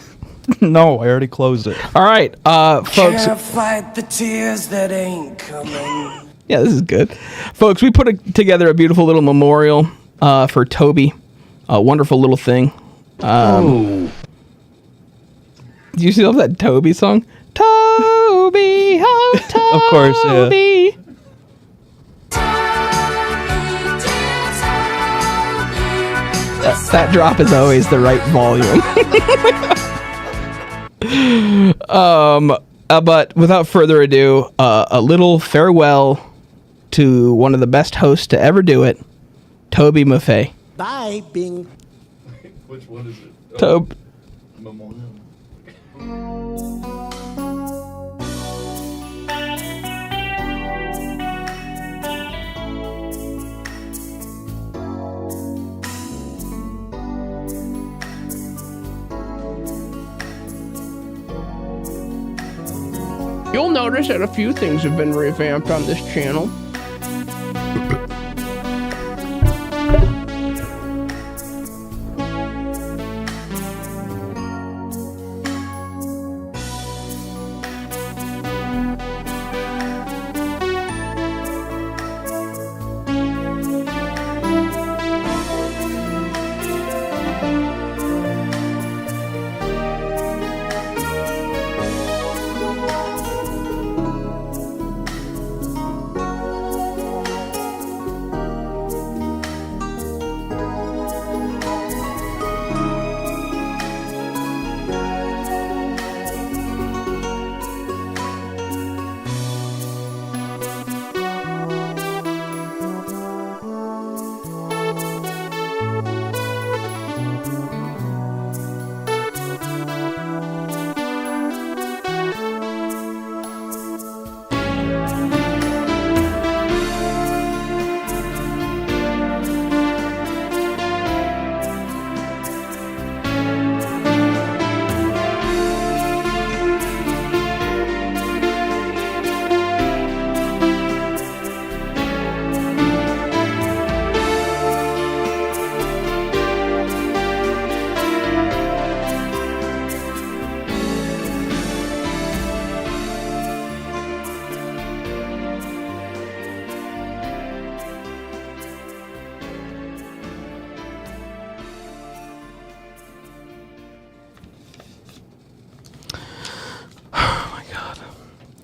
No, I already closed it. All right, folks. Can't fight the tears that ain't coming. Yeah, this is good. Folks, we put together a beautiful little memorial for Toby. A wonderful little thing. Do you still have that Toby song? Toby, oh, Toby. Of course, yeah. That drop is always the right volume. But without further ado, a little farewell to one of the best hosts to ever do it, Toby Maffei. Bye, Bing. Which one is it? Toby. Memorial. You'll notice that a few things have been revamped on this channel.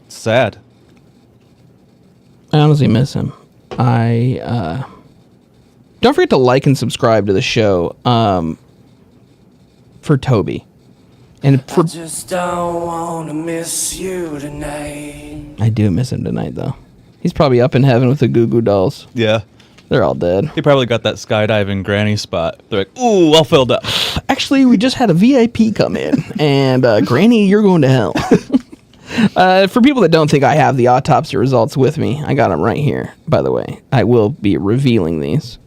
Sad. I honestly miss him. Don't forget to like and subscribe to the show for Toby. And for, I just don't wanna miss you tonight. I do miss him tonight, though. He's probably up in heaven with the Goo Goo Dolls. Yeah. They're all dead. He probably got that skydiving granny spot. They're like, ooh, all filled up. Actually, we just had a VIP come in, and Granny, you're going to hell. For people that don't think I have the autopsy results with me, I got them right here, by the way. I will be revealing these.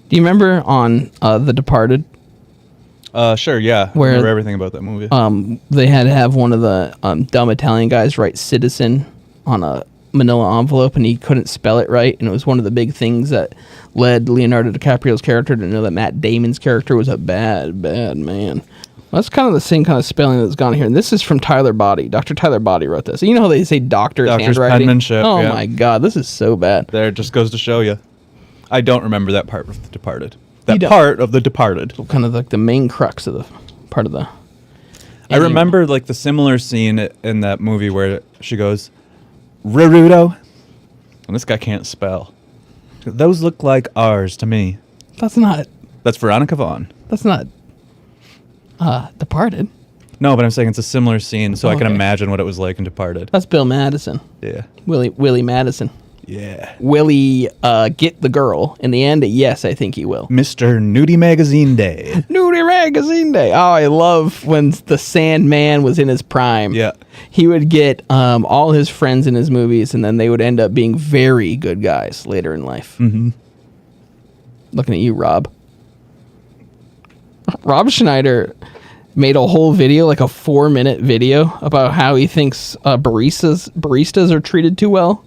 Do you remember on The Departed? Sure, yeah. I remember everything about that movie. They had to have one of the dumb Italian guys write citizen on a manila envelope, and he couldn't spell it right, and it was one of the big things that led Leonardo DiCaprio's character to know that Matt Damon's character was a bad, bad man. Well, that's kind of the same kind of spelling that's gone here, and this is from Tyler Body. Dr. Tyler Body wrote this. You know how they say doctor's handwriting? Penmanship. Oh yeah. my god, this is so bad. There, it just goes to show you. I don't remember that part of The Departed. Part of The Departed. Kind of like the main crux of the part of the... I remember like the similar scene in that movie where she goes, Naruto. And this guy can't spell. Those look like R's to me. That's not... That's Veronica Vaughn. That's not... Departed. No, but I'm saying it's a similar scene, so I can Okay. imagine what it was like in Departed. That's Bill Madison. Yeah. Willie Madison. Yeah. Will he get the girl? In the end, yes, I think he will. Mr. Nudie Magazine Day. Nudie Magazine Day. Oh, I love when the Sandman was in his prime. Yeah. He would get all his friends in his movies, and then they would end up being very good guys later in life. Mm-hmm. Looking at you, Rob. Rob Schneider made a whole video, like a 4-minute video, about how he thinks baristas are treated too well.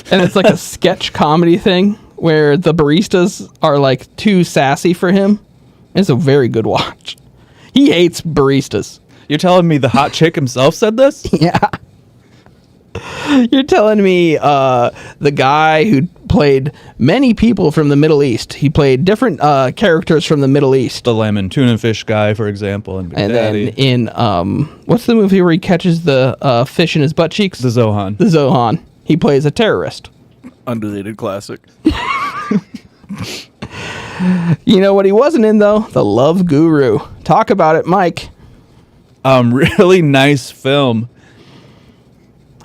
And it's like a sketch comedy thing where the baristas are like too sassy for him. It's a very good watch. He hates baristas. You're telling me the hot chick himself said this? Yeah. You're telling me the guy who played many people from the Middle East. He played different characters from the Middle East. The lemon tuna fish guy, for example, and Big And Daddy. then in what's the movie where he catches the fish in his butt cheeks? The Zohan. The Zohan. He plays a terrorist. Underrated classic. You know what he wasn't in though? The Love Guru. Talk about it, Mike. Really nice film.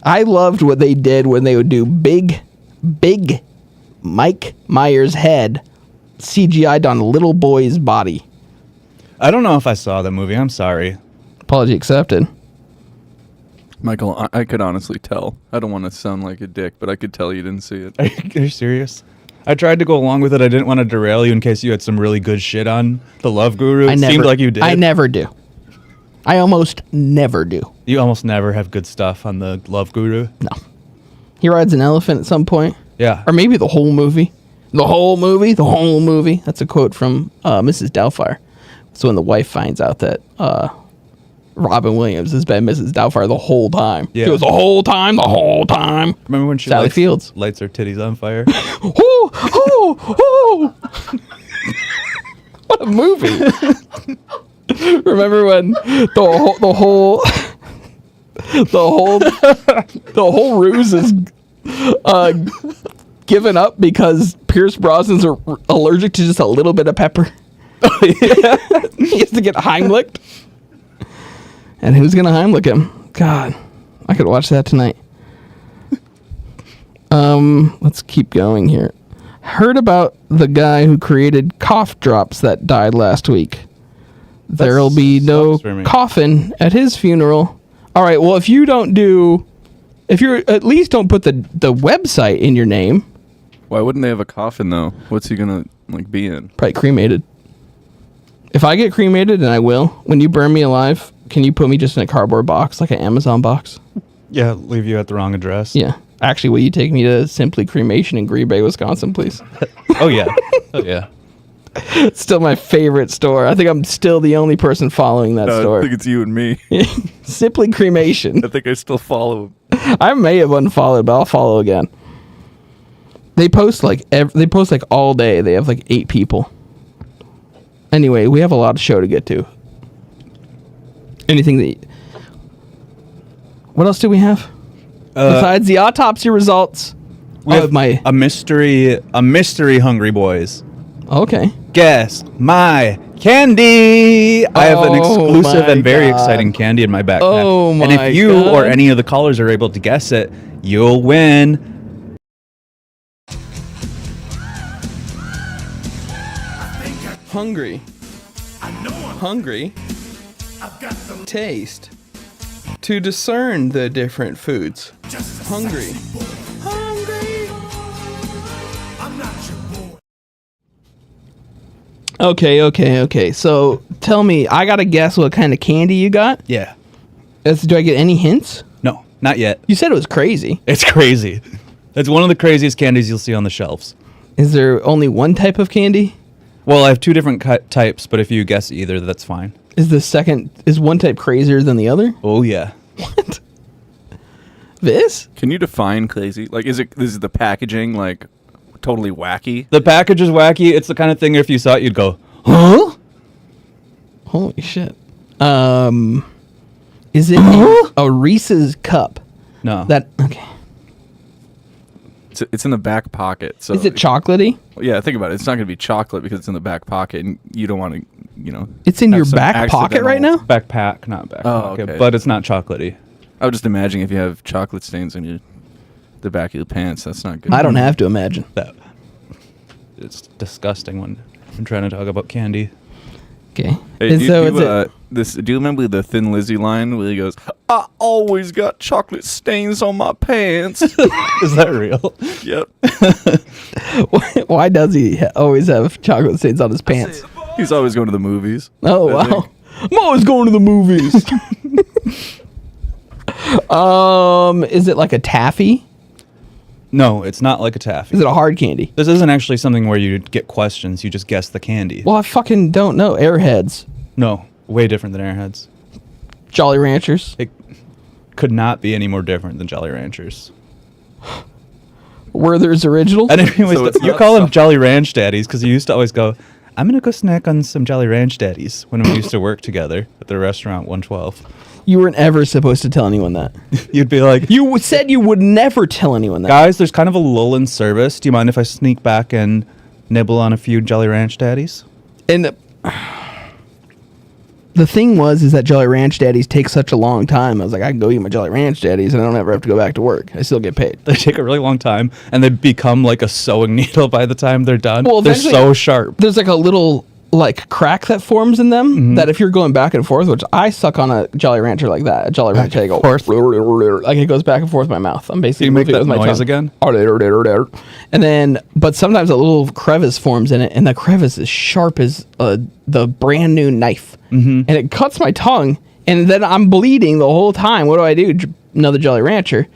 I loved what they did when they would do big Mike Myers' head CGI'd on a little boy's body. I don't know if I saw the movie. I'm sorry. Apology accepted. Michael, I could honestly tell. I don't want to sound like a dick, but I could tell you didn't see it. Are you serious? I tried to go along with it. I didn't want to derail you in case you had some really good shit on The Love Guru. It seemed like you did. I never do. I almost never do. You almost never have good stuff on The Love Guru? No. He rides an elephant at some point. Yeah. Or maybe the whole movie. The whole movie? The whole movie. That's a quote from Mrs. Doubtfire. So when the wife finds out that Robin Williams has been Mrs. Doubtfire the whole time. Yeah. She goes, the whole time. Remember when she Sally Fields lights her titties on fire? What a movie. Remember when the whole ruse is given up because Pierce Brosnan's allergic to just a little bit of pepper. Yeah. He has to get Heimlicked. And who's gonna Heimlich him? God, I could watch that tonight. Let's keep going here. Heard about the guy who created cough drops that died last week. There'll be no coffin at his funeral. All right, well, if you at least don't put the website in your name. Why wouldn't they have a coffin, though? What's he going to be in? Probably cremated. If I get cremated, and I will, when you burn me alive, can you put me just in a cardboard box, like an Amazon box? Yeah, leave you at the wrong address. Yeah. Actually, will you take me to Simply Cremation in Green Bay, Wisconsin, please? Oh, yeah. Oh, yeah. It's still my favorite store. I think I'm still the only person following that store. I think it's you and me. Simply Cremation. I think I still follow him. I may have unfollowed, but I'll follow again. They post like all day. They have like 8 people. Anyway, we have a lot of show to get to. What else do we have? Besides the autopsy results, we have a mystery Hungry Boys. Okay. Guess my candy. I have an exclusive and very exciting candy in my backpack. Oh my And if you God. or any of the callers are able to guess it, you'll win. Hungry. I know I'm hungry. taste to discern the different foods. Hungry. Okay. So tell me, I gotta guess what kind of candy you got? Yeah. Do I get any hints? No, not yet. You said it was crazy. It's crazy. It's one of the craziest candies you'll see on the shelves. Is there only one type of candy? Well, I have two different types, but if you guess either, that's fine. Is one type crazier than the other? Oh, yeah. What? This? Can you define crazy? Like, is the packaging, like, totally wacky? The package is wacky. It's the kind of thing if you saw it, you'd go, huh? Holy shit. Is it a Reese's cup? No. Okay. It's in the back pocket. So Is it chocolatey? Yeah, think about it. It's not going to be chocolate because it's in the back pocket, and you don't want to, It's in your back pocket right now? Backpack, not back pocket, okay. but it's not chocolatey. I would just imagine if you have chocolate stains on the back of your pants, that's not good. I don't have to imagine. That. It's disgusting when I'm trying to talk about candy. Okay. Hey, do you remember the Thin Lizzy line where he goes, "I always got chocolate stains on my pants"? Is that real? Yep. Why does he always have chocolate stains on his pants? He's always going to the movies. Oh, I wow. think. I'm always going to the movies. Is it like a taffy? No, it's not like a taffy. Is it a hard candy? This isn't actually something where you get questions. You just guess the candy. Well, I fucking don't know. Airheads. No, way different than Airheads. Jolly Ranchers. It could not be any more different than Jolly Ranchers. Werther's Original? And anyways, you call them Jolly Ranch Daddies because you used to always go, I'm going to go snack on some Jolly Ranch Daddies when we used to work together at the restaurant 112. You weren't ever supposed to tell anyone that. You'd be like... You said you would never tell anyone that. Guys, there's kind of a lull in service. Do you mind if I sneak back and nibble on a few Jolly Ranch Daddies? And the thing is that Jolly Ranch Daddies take such a long time. I was like, I can go eat my Jolly Ranch Daddies and I don't ever have to go back to work. I still get paid. They take a really long time and they become like a sewing needle by the time they're done. Well, they're so sharp. There's like a little crack that forms in them that if you're going back and forth, which I suck on a Jolly Rancher like that. A Jolly Rancher, I go, like it goes back and forth in my mouth. I'm basically you make moving that it with my noise tongue. again? And then, but sometimes a little crevice forms in it, and the crevice is sharp as the brand new knife. And it cuts my tongue, and then I'm bleeding the whole time. What do I do? Another Jolly Rancher.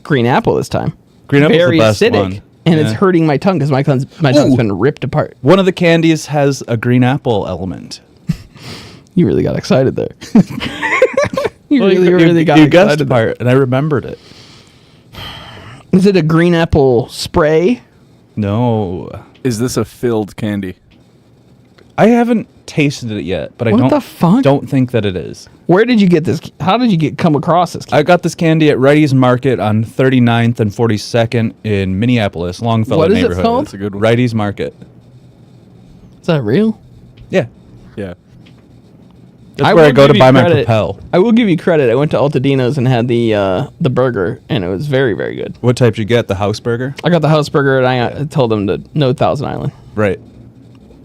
Green apple this time. Green apple's very the best acidic. one. And it's hurting my tongue because my tongue's been ripped apart. One of the candies has a green apple element. You really got excited there. You Well, really got you excited guessed there. part, and I remembered it. Is it a green apple spray? No. Is this a filled candy? I haven't tasted it yet, but What the fuck? don't think that it is. Where did you get this? How did you come across this? I got this candy at Righty's Market on 39th and 42nd in Minneapolis, Longfellow What is it neighborhood. called? That's a good one. Righty's Market. Is that real? Yeah. Yeah. That's where I will go to give you buy my credit. Propel. I will give you credit. I went to Altadino's and had the burger, and it was very, very good. What type did you get? The house burger? I got the house burger, and I told them to no Thousand Island, Right.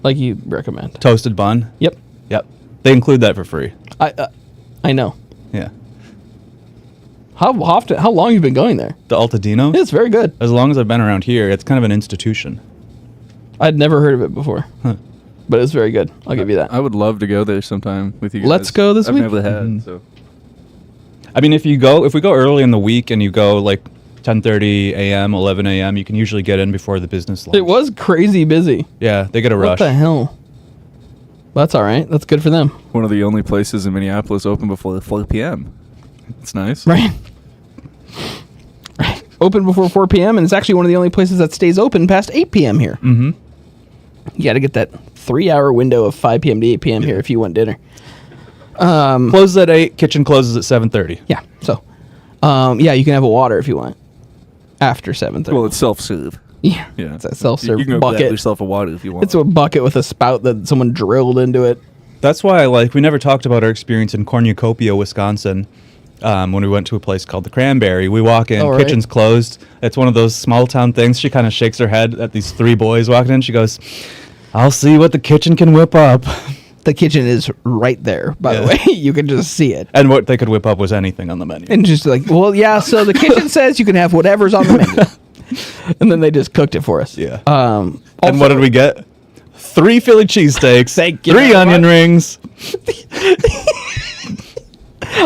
like you recommend. Toasted bun? Yep. Yep. They include that for free. I know. Yeah. How often? How long you been going there? The Altadino? It's very good. As long as I've been around here, it's kind of an institution. I'd never heard of it before, but it's very good. I'll give you that. I would love to go there sometime with you guys. Let's go this I've week. never had, so. I mean, if we go early in the week and you go like 10:30 a.m., 11 a.m., you can usually get in before the business lunch. It was crazy busy. Yeah, they get a rush. What the hell? That's all right. That's good for them. One of the only places in Minneapolis open before 4 p.m. It's nice. Right. Open before 4 p.m. and it's actually one of the only places that stays open past 8 p.m. here. Mm-hmm. You got to get that 3-hour window of 5 p.m. to 8 p.m. here if you want dinner. Closes at 8. Kitchen closes at 7:30. Yeah. So, yeah, you can have a water if you want after 7:30. Well, it's self-serve. Yeah. Yeah. It's a self-serve You can go grab bucket. yourself a water if you want. It's a bucket with a spout that someone drilled into it. That's why we never talked about our experience in Cornucopia, Wisconsin. When we went to a place called the Cranberry. We walk in, right. kitchen's closed. It's one of those small town things. She kind of shakes her head at these 3 boys walking in. She goes, I'll see what the kitchen can whip up. The kitchen is right there, by the way. You can just see it. And what they could whip up was anything on the menu. And just like, well, yeah, so the kitchen says you can have whatever's on the menu. And then they just cooked it for us. Yeah. And what did we get? 3 Philly cheesesteaks, 3 onion rings.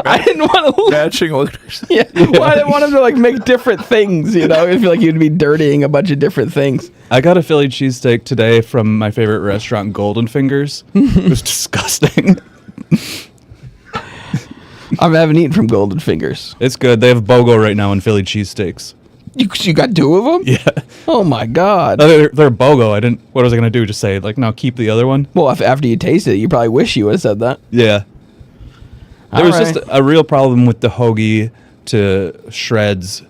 I didn't want to matching orders. Yeah. Well, I didn't want him to like make different things, you know. I feel like you'd be dirtying a bunch of different things. I got a Philly cheesesteak today from my favorite restaurant, Golden Fingers. It was disgusting. I haven't eaten from Golden Fingers. It's good. They have BOGO right now in Philly cheesesteaks. You got 2 of them? Yeah. Oh my god. They're BOGO. What was I gonna do? Just say like, no, keep the other one? Well, after you tasted it, you probably wish you would have said that. Yeah. There was just a real problem with the hoagie to shreds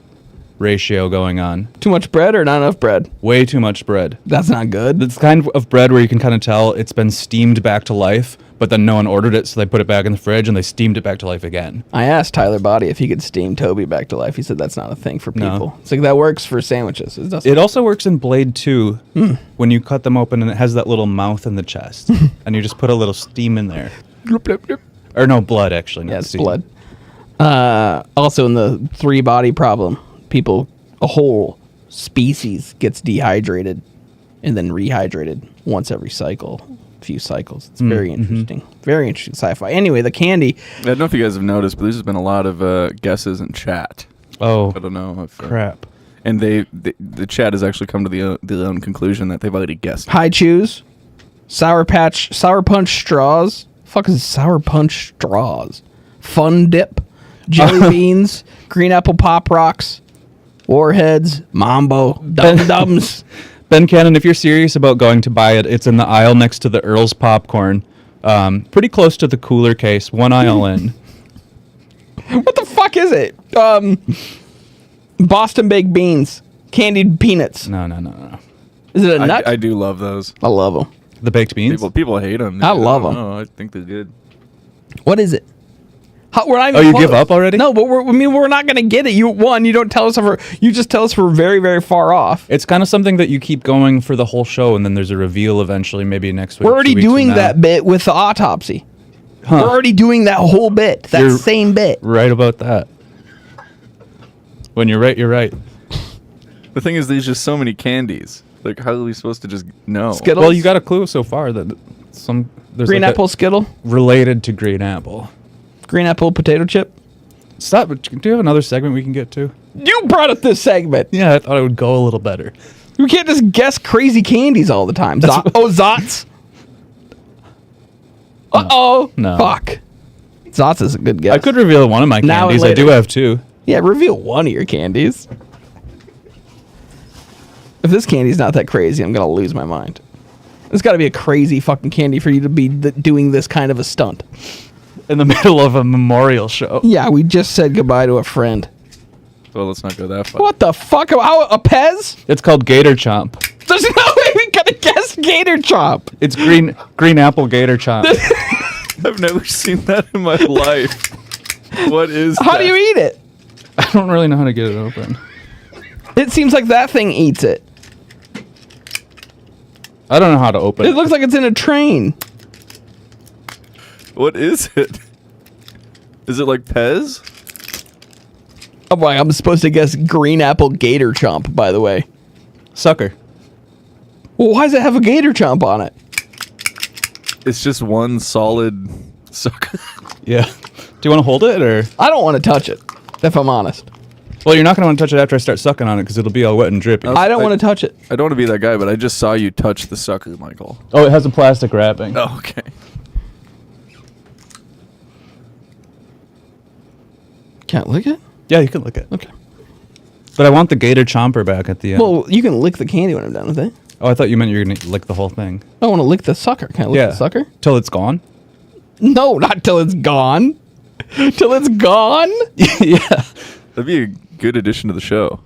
ratio going on. Too much bread or not enough bread? Way too much bread. That's not good. It's kind of bread where you can kind of tell it's been steamed back to life, but then no one ordered it, so they put it back in the fridge and they steamed it back to life again. I asked Tyler Body if he could steam Toby back to life. He said that's not a thing for people. No. It's like that works for sandwiches. It also works in Blade 2 when you cut them open and it has that little mouth in the chest, and you just put a little steam in there. Bloop, bloop, bloop. Or no, blood, actually. Yeah, it's blood. Also, in the 3-body problem, a whole species gets dehydrated and then rehydrated once every few cycles. It's very interesting. Very interesting sci-fi. Anyway, the candy. I don't know if you guys have noticed, but there's been a lot of guesses in chat. Oh, I don't know if crap. And the chat has actually come to their own conclusion that they've already guessed. High Chews, Sour Punch Straws. Fuck is Sour Punch Straws? Fun Dip, Jelly Beans, Green Apple Pop Rocks, Warheads, Mambo, Dum Dums. Ben Cannon, if you're serious about going to buy it, it's in the aisle next to the Earl's Popcorn. Pretty close to the cooler case, one aisle in. What the fuck is it? Boston Baked Beans, Candied Peanuts. No. Is it a nut? I do love those. I love them. The baked beans? People hate them. I love them. No, I think they're good. What is it? We're not even Oh, you close. give up already? No, but we're not going to get it. You don't tell us you just tell us we're very, very far off. It's kind of something that you keep going for the whole show, and then there's a reveal eventually, maybe next week. We're already doing that bit with the autopsy. We're already doing that whole bit. That same bit. Right about that. When you're right, you're right. The thing is, there's just so many candies. Like, how are we supposed to just know? Skittles? Well, you got a clue so far that there's Green like Apple Skittle? related to Green Apple. Green Apple Potato Chip? Stop. Do you have another segment we can get to? You brought up this segment. Yeah, I thought it would go a little better. We can't just guess crazy candies all the time. Zots? Uh-oh. No. Fuck. Zots is a good guess. I could reveal one of my Now and candies. I do later. have 2. Yeah, reveal one of your candies. If this candy's not that crazy, I'm going to lose my mind. There's got to be a crazy fucking candy for you to be doing this kind of a stunt. In the middle of a memorial show. Yeah, we just said goodbye to a friend. Well, let's not go that far. What the fuck? How, a Pez? It's called Gator Chomp. There's no way we could have guessed Gator Chomp. It's green apple Gator Chomp. I've never seen that in my life. What is How do you eat it? I don't really know how to get it open. It seems like that thing eats it. I don't know how to open it. It looks like it's in a train. What is it? Is it like Pez? Oh boy, I'm supposed to guess Green Apple Gator Chomp, by the way. Sucker. Well, why does it have a Gator Chomp on it? It's just one solid sucker. Yeah. Do you want to hold it, or? I don't want to touch it, if I'm honest. Well, you're not going to want to touch it after I start sucking on it, because it'll be all wet and drippy. I don't want to touch it. I don't want to be that guy, but I just saw you touch the sucker, Michael. Oh, it has a plastic wrapping. Oh, okay. Can't lick it? Yeah, you can lick it. Okay. But I want the Gator Chomper back at the end. Well, you can lick the candy when I'm done with it. Oh, I thought you meant you were going to lick the whole thing. I want to lick the sucker. Can I lick the sucker? Till it's gone? No, not till it's gone. Till it's gone? Yeah. That'd be a good addition to the show.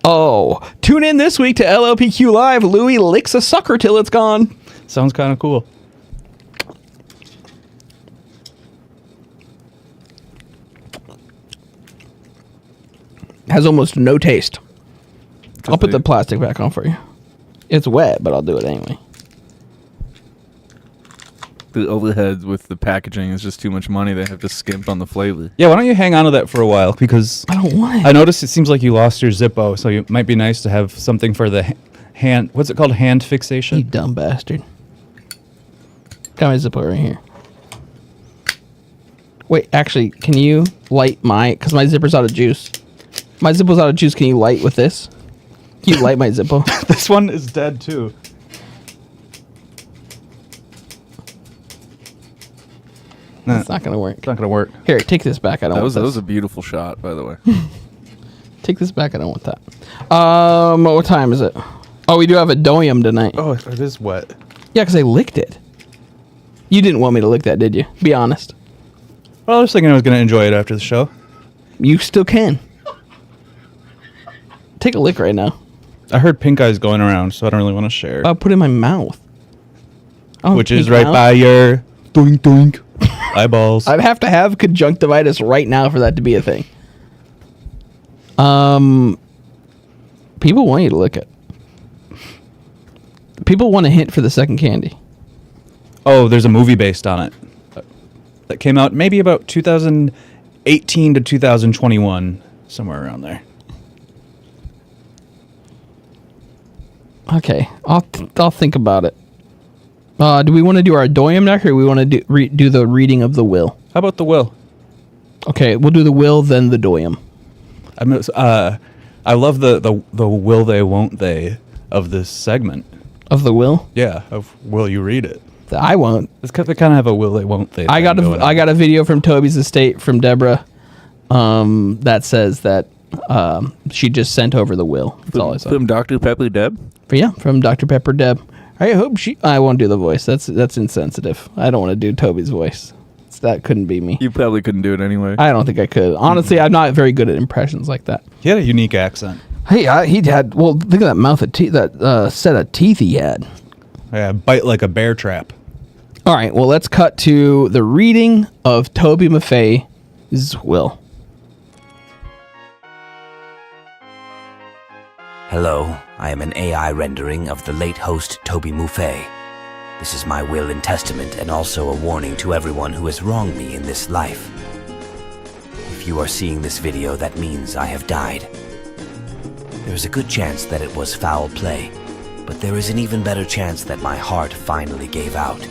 Oh, tune in this week to LLPQ Live. Louie licks a sucker till it's gone. Sounds kind of cool. Has almost no taste. I'll put the plastic back on for you. It's wet, but I'll do it anyway. The overhead with the packaging is just too much money. They have to skimp on the flavor. Yeah, why don't you hang on to that for a while? Because I don't want it. I noticed it seems like you lost your Zippo, so it might be nice to have something for the hand. What's it called? Hand fixation? You dumb bastard. Got my Zippo right here. Wait, actually, can you light because my zipper's out of juice. My Zippo's out of juice. Can you light with this? Can you light my Zippo? This one is dead, too. It's not going to work. It's not going to work. Here, take this back. I don't want That this. was a beautiful shot, by the way. Take this back. I don't want that. What time is it? Oh, we do have a doyum tonight. Oh, it is wet. Yeah, because I licked it. You didn't want me to lick that, did you? Be honest. Well, I was thinking I was going to enjoy it after the show. You still can. Take a lick right now. I heard pink eyes going around, so I don't really want to share. I'll put it in my mouth. Which is right by your doink doink eyeballs. I'd have to have conjunctivitis right now for that to be a thing. People want you to lick it. People want a hint for the second candy. Oh, there's a movie based on it that came out maybe about 2018 to 2021, somewhere around there. Okay, I'll think about it. Do we want to do our doyum next, or do we want to do the reading of the will? How about the will? Okay, we'll do the will, then the doyum. I love the will they won't they of this segment. Of the will? Yeah, of will you read it? I won't. They kind of have a will they won't they. I got a video from Toby's estate from Deborah that says that she just sent over the will. That's all I saw. From Dr. Pepper Deb? Yeah, from Dr. Pepper Deb. I hope I won't do the voice. That's insensitive. I don't want to do Toby's voice. That couldn't be me. You probably couldn't do it anyway. I don't think I could. Honestly, I'm not very good at impressions like that. He had a unique accent. Hey, he had. Well, look at that mouth of teeth. That set of teeth he had. Yeah, bite like a bear trap. All right. Well, let's cut to the reading of Toby Maffei's will. Hello, I am an AI rendering of the late host Toby Maffei. This is my will and testament, and also a warning to everyone who has wronged me in this life. If you are seeing this video, that means I have died. There is a good chance that it was foul play, but there is an even better chance that my heart finally gave out.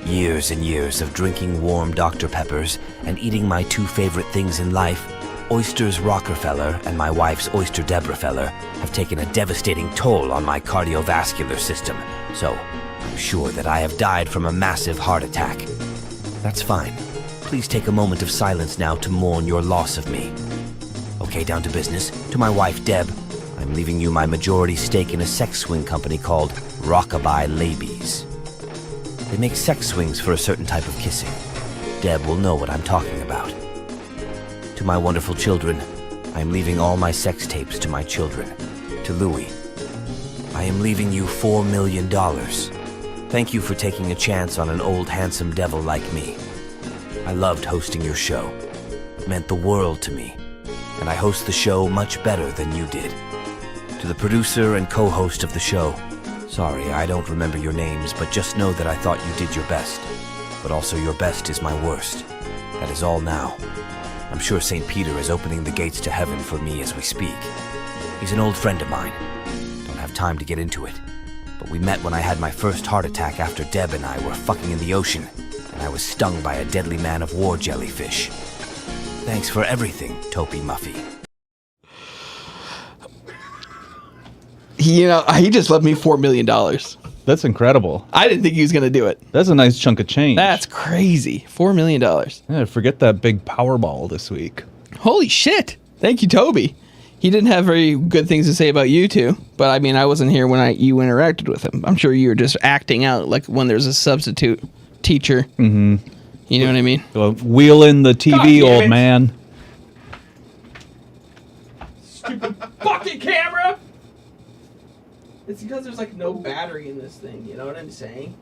Years and years of drinking warm Dr. Peppers and eating my two favorite things in life, Oysters Rockefeller and my wife's Oyster Debrafeller, have taken a devastating toll on my cardiovascular system, so I'm sure that I have died from a massive heart attack. That's fine. Please take a moment of silence now to mourn your loss of me. Okay, down to business. To my wife, Deb, I'm leaving you my majority stake in a sex swing company called Rockabye Labies. They make sex swings for a certain type of kissing. Deb will know what I'm talking about. To my wonderful children, I am leaving all my sex tapes to my children. To Louie, I am leaving you $4 million. Thank you for taking a chance on an old handsome devil like me. I loved hosting your show. It meant the world to me, and I host the show much better than you did. To the producer and co-host of the show, sorry, I don't remember your names, but just know that I thought you did your best. But also your best is my worst. That is all now. I'm sure St. Peter is opening the gates to heaven for me as we speak. He's an old friend of mine. Don't have time to get into it. But we met when I had my first heart attack after Deb and I were fucking in the ocean, and I was stung by a deadly man-of-war jellyfish. Thanks for everything, Toby Muffy. He just left me $4 million. That's incredible. I didn't think he was going to do it. That's a nice chunk of change. That's crazy. $4 million. Yeah, forget that big Powerball this week. Holy shit. Thank you, Toby. He didn't have very good things to say about you two, but I mean, I wasn't here when you interacted with him. I'm sure you were just acting out like when there's a substitute teacher. Mm-hmm. You know what I mean? Well, wheel in the TV, old man. Stupid fucking camera! It's because there's like no battery in this thing, you know what I'm saying?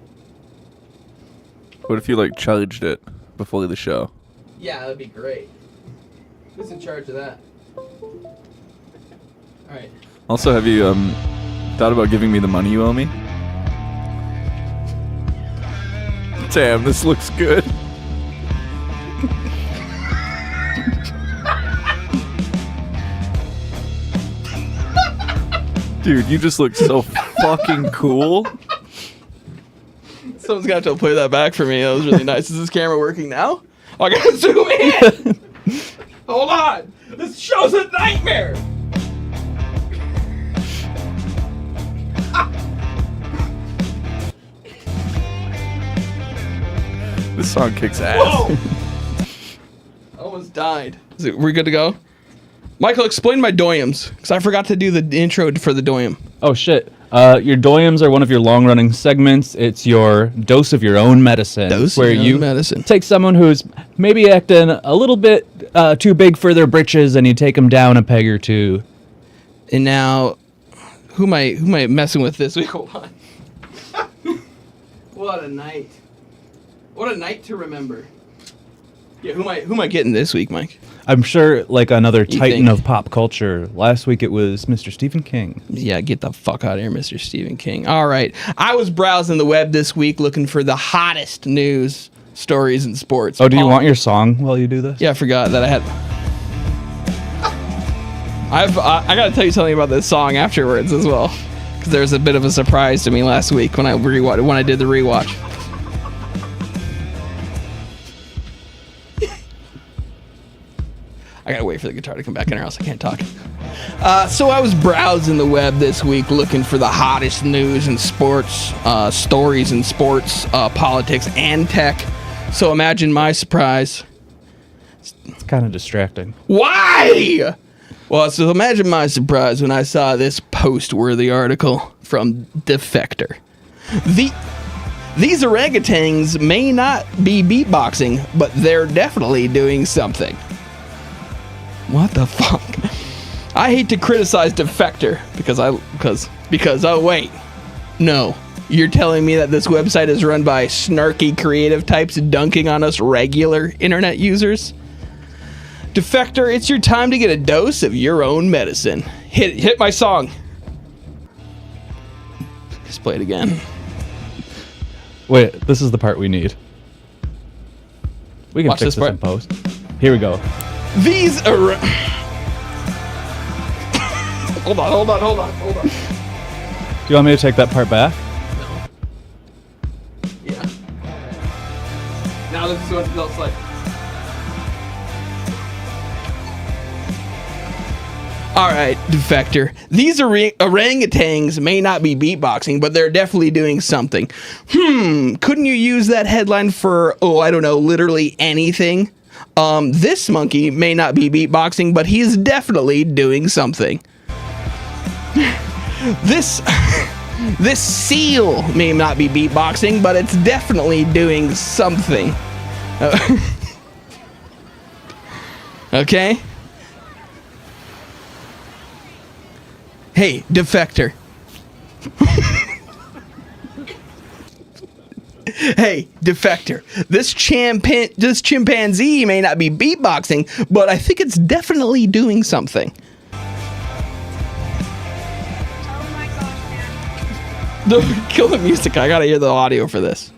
What if you charged it before the show? Yeah, that'd be great. Who's in charge of that? Alright. Also, have you thought about giving me the money you owe me? Damn, this looks good. Dude, you just look so fucking cool. Someone's gonna have to play that back for me. That was really nice. Is this camera working now? Oh, I gotta zoom in. Hold on. This show's a nightmare. This song kicks ass. Whoa! Almost died. We good to go? Michael, explain my doyums, because I forgot to do the intro for the doyum. Oh, shit. Your doyums are one of your long-running segments. It's your dose of your own medicine. Where you take someone who's maybe acting a little bit too big for their britches, and you take them down a peg or two. And now, who am I messing with this week? Hold on. What a night. What a night to remember. Yeah, who am I getting this week, Mike? I'm sure, like another titan of pop culture. Last week it was Mr. Stephen King. Yeah, get the fuck out of here, Mr. Stephen King. All right. I was browsing the web this week looking for the hottest news stories in sports. Oh, do you want your song while you do this? Yeah, I forgot that I had... I got to tell you something about this song afterwards as well. Because there was a bit of a surprise to me last week when I did the rewatch. I gotta wait for the guitar to come back in or else I can't talk. So I was browsing the web this week looking for the hottest news in sports, stories in sports, politics, and tech. So imagine my surprise. It's kind of distracting. Why? Well, so imagine my surprise when I saw this post-worthy article from Defector. These orangutans may not be beatboxing, but they're definitely doing something. What the fuck? I hate to criticize Defector because oh wait. No. You're telling me that this website is run by snarky creative types dunking on us regular internet users? Defector, it's your time to get a dose of your own medicine. Hit my song. Let's play it again. Wait, this is the part we need. We can Watch fix this part. in post. Here we go. These are... Hold on. Do you want me to take that part back? Yeah. Now this is what it looks like. Alright, Defector. These orangutans may not be beatboxing, but they're definitely doing something. Couldn't you use that headline for, I don't know, literally anything? This monkey may not be beatboxing, but he's definitely doing something. This seal may not be beatboxing, but it's definitely doing something. Okay? Hey, Defector. Hey, Defector. This chimpanzee may not be beatboxing, but I think it's definitely doing something. Kill the music. I gotta hear the audio for this.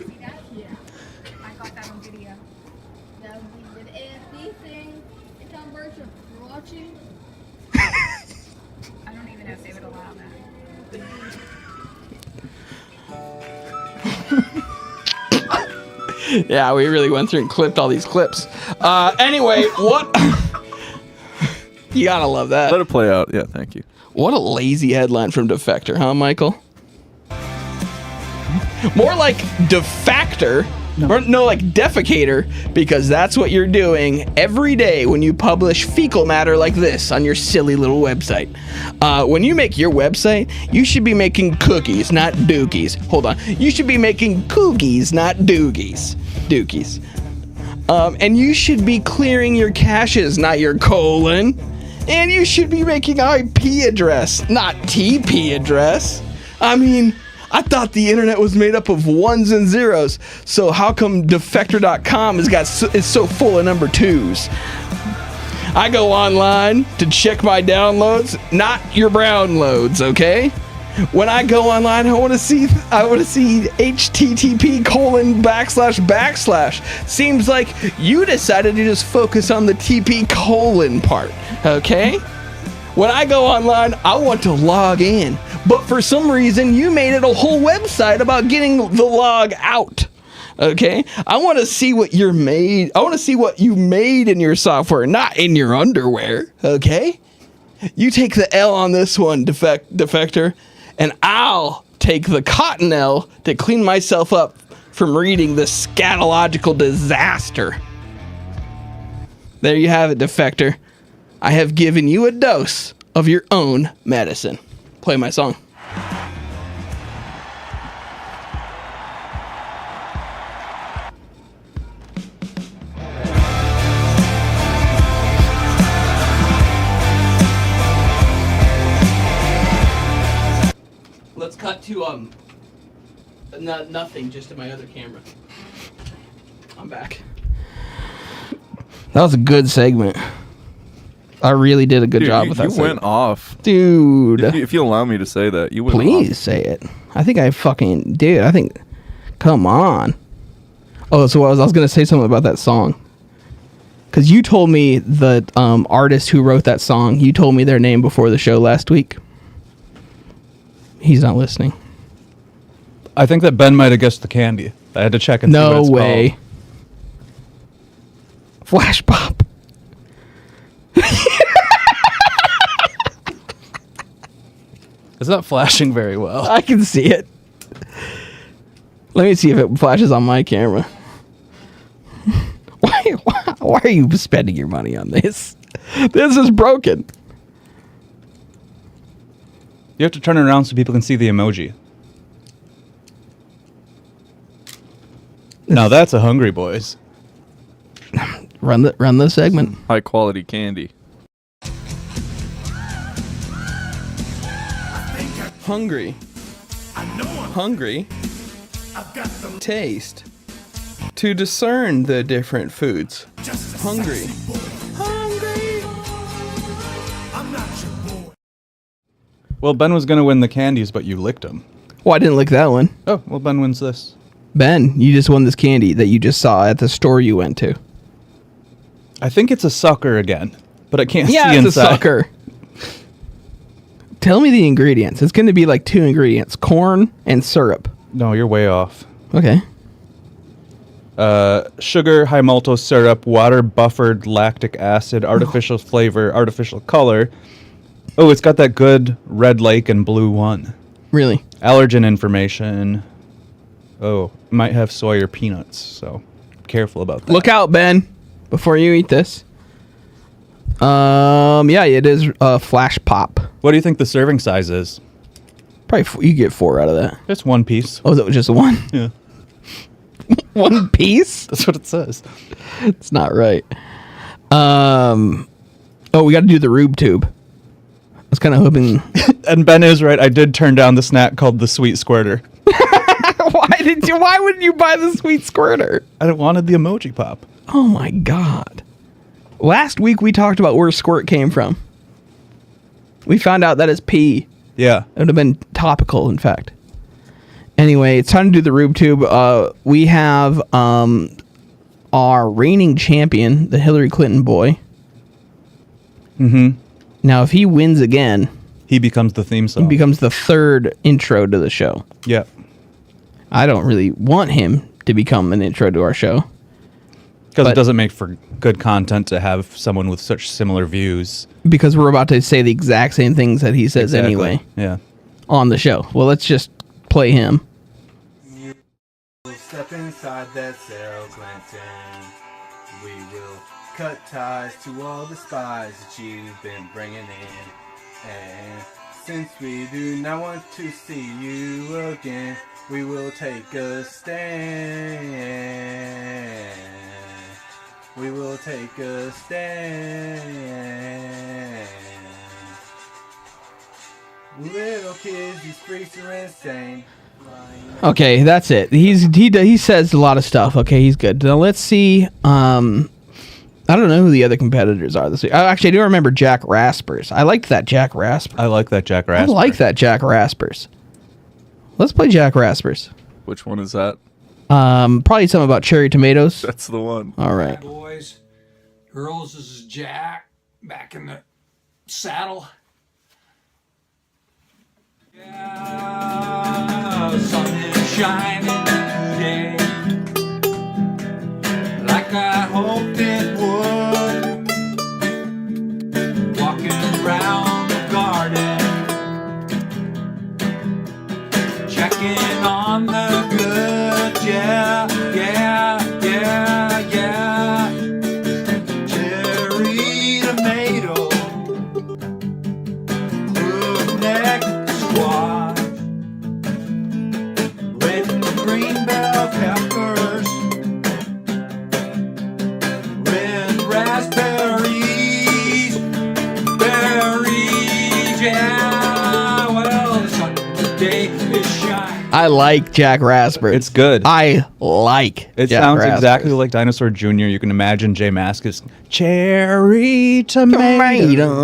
Yeah, we really went through and clipped all these clips. Anyway, what? You gotta love that. Let it play out. Yeah, thank you. What a lazy headline from Defector, huh, Michael? More like Defactor. No, like defecator, because that's what you're doing every day when you publish fecal matter like this on your silly little website. When you make your website, you should be making cookies, not dookies. Hold on. You should be making cookies, not dookies. Dookies. And you should be clearing your caches, not your colon. And you should be making IP address, not TP address. I mean... I thought the internet was made up of ones and zeros, so how come Defector.com is so full of number twos? I go online to check my downloads, not your brownloads, okay? When I go online, I want to see http://. Seems like you decided to just focus on the TP colon part, okay? When I go online, I want to log in, but for some reason, you made it a whole website about getting the log out. Okay, I want to see what you're made. I want to see what you made in your software, not in your underwear. Okay, you take the L on this one, defector, and I'll take the cotton L to clean myself up from reading this scatological disaster. There you have it, defector. I have given you a dose of your own medicine. Play my song. Let's cut to nothing, just to my other camera. I'm back. That was a good segment. I really did a good job with that. You went off, dude. If you allow me to say that, you went off. Please say it. I think I fucking did. I think. Come on. Oh, so I was gonna say something about that song. Cause you told me the artist who wrote that song. You told me their name before the show last week. He's not listening. I think that Ben might have guessed the candy. I had to check and see what it's way. called. Flash Pop. It's not flashing very well. I can see it. Let me see if it flashes on my camera. Why are you spending your money on this? This is broken. You have to turn it around so people can see the emoji. Now that's a Hungry Boys. Run the segment. High quality candy. Hungry. Hungry. Taste. To discern the different foods. Hungry. Well, Ben was going to win the candies, but you licked them. Well, I didn't lick that one. Oh, well, Ben wins this. Ben, you just won this candy that you just saw at the store you went to. I think it's a sucker again, but I can't see Yeah, inside. it's a sucker. Tell me the ingredients. It's going to be like 2 ingredients. Corn and syrup. No, you're way off. Okay. Sugar, high maltose syrup, water buffered lactic acid, artificial flavor, artificial color. Oh, it's got that good red lake and blue one. Really? Allergen information. Oh, might have soy or peanuts, so careful about that. Look out, Ben, before you eat this. Yeah, it is Flash Pop. What do you think the serving size is? Probably you get 4 out of that. It's 1 piece. Oh, that was just 1? Yeah. 1 piece? That's what it says. It's not right. Oh, we got to do the Rube Tube. I was kind of hoping. And Ben is right. I did turn down the snack called the Sweet Squirter. Why wouldn't you buy the Sweet Squirter? I wanted the emoji pop. Oh my god. Last week we talked about where squirt came from. We found out that is pee. Yeah. It would have been topical, in fact. Anyway, it's time to do the Rube Tube. We have our reigning champion, the Hillary Clinton boy. Mm-hmm. Now, if he wins again, he becomes the theme song. He becomes the 3rd intro to the show. Yeah. I don't really want him to become an intro to our show. Because it doesn't make for good content to have someone with such similar views. Because we're about to say the exact same things that he says anyway. Yeah. On the show. Well, let's just play him. You will step inside that cell, Clinton. We will cut ties to all the spies that you've been bringing in. And since we do not want to see you again, we will take a stand. We will take a stand. Little kids, these freaks are insane. Okay, that's it. He says a lot of stuff. Okay, he's good. Now let's see. I don't know who the other competitors are this week. Actually, I do remember Jack Raspers. I liked that Jack Raspers. I like that Jack Raspers. I like that Jack Raspers. Let's play Jack Raspers. Which one is that? Probably something about cherry tomatoes. That's the one. All right. Boys, girls, this is Jack back in the saddle. Yeah, the sun is shining today like I hoped it would. Walking around the garden, checking on the good, yeah, yeah, yeah, yeah. Cherry tomato, crookneck squash, red and green bell peppers, red raspberries, berries, yeah. Well, the sun today is shining. I like Jack Raspers. It's good. I like It Jack sounds Raspers. exactly like Dinosaur Jr. You can imagine Jay Mascis. Cherry tomatoes.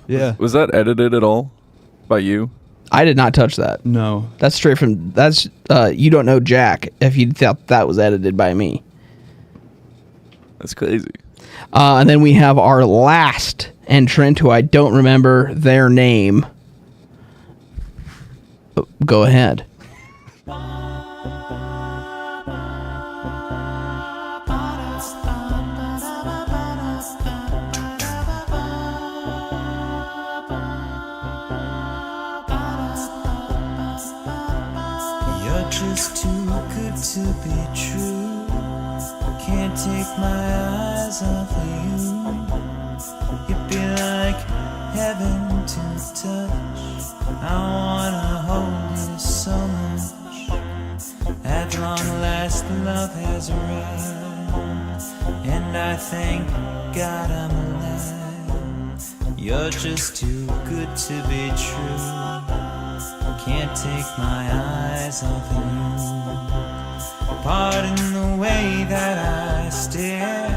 Yeah. Was that edited at all by you? I did not touch that. No. That's straight from, that's, you don't know Jack if you thought that was edited by me. That's crazy. And then we have our last entrant who I don't remember their name. Go ahead. You're just too good to be true. Can't take my eyes off of you. You'd be like heaven to touch. I wanna hold you so much. At long last, love has arrived, and I thank God I'm alive. You're just too good to be true. Can't take my eyes off of you. Pardon the way that I stare.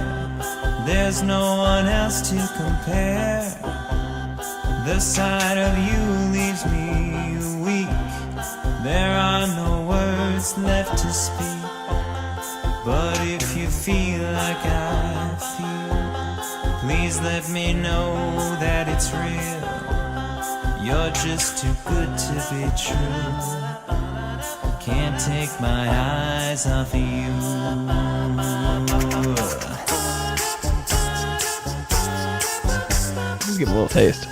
There's no one else to compare. The sight of you leaves me weak. There are no words left to speak. But if you feel like I feel, please let me know that it's real. You're just too good to be true. Can't take my eyes off of you. Let's give a little taste.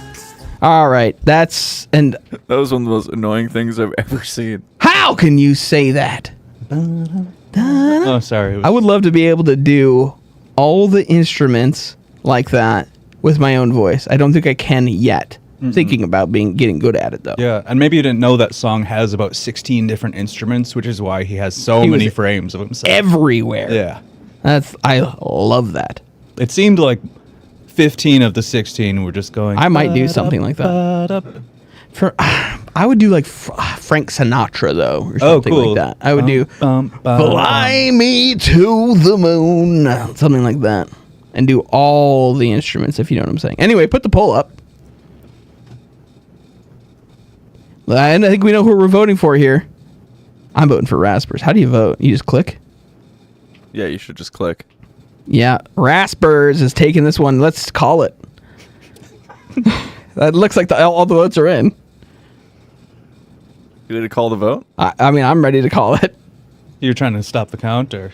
All right, that's and that was one of the most annoying things I've ever seen. How can you say that? Oh, sorry. I would love to be able to do all the instruments like that with my own voice. I don't think I can yet. Thinking about getting good at it though. Yeah, and maybe you didn't know that song has about 16 different instruments, which is why he has so many frames of himself everywhere. Yeah, I love that. It seemed like 15 of the 16 were just going. I might do something like that. I would do like Frank Sinatra though, or something like that. I would do "Fly Me to the Moon," something like that, and do all the instruments. If you know what I'm saying. Anyway, put the poll up. I think we know who we're voting for here. I'm voting for Raspers. How do you vote? You just click? Yeah, you should just click. Yeah, Raspers is taking this one. Let's call it. That looks like all the votes are in. You ready to call the vote? I mean, I'm ready to call it. You're trying to stop the count, or?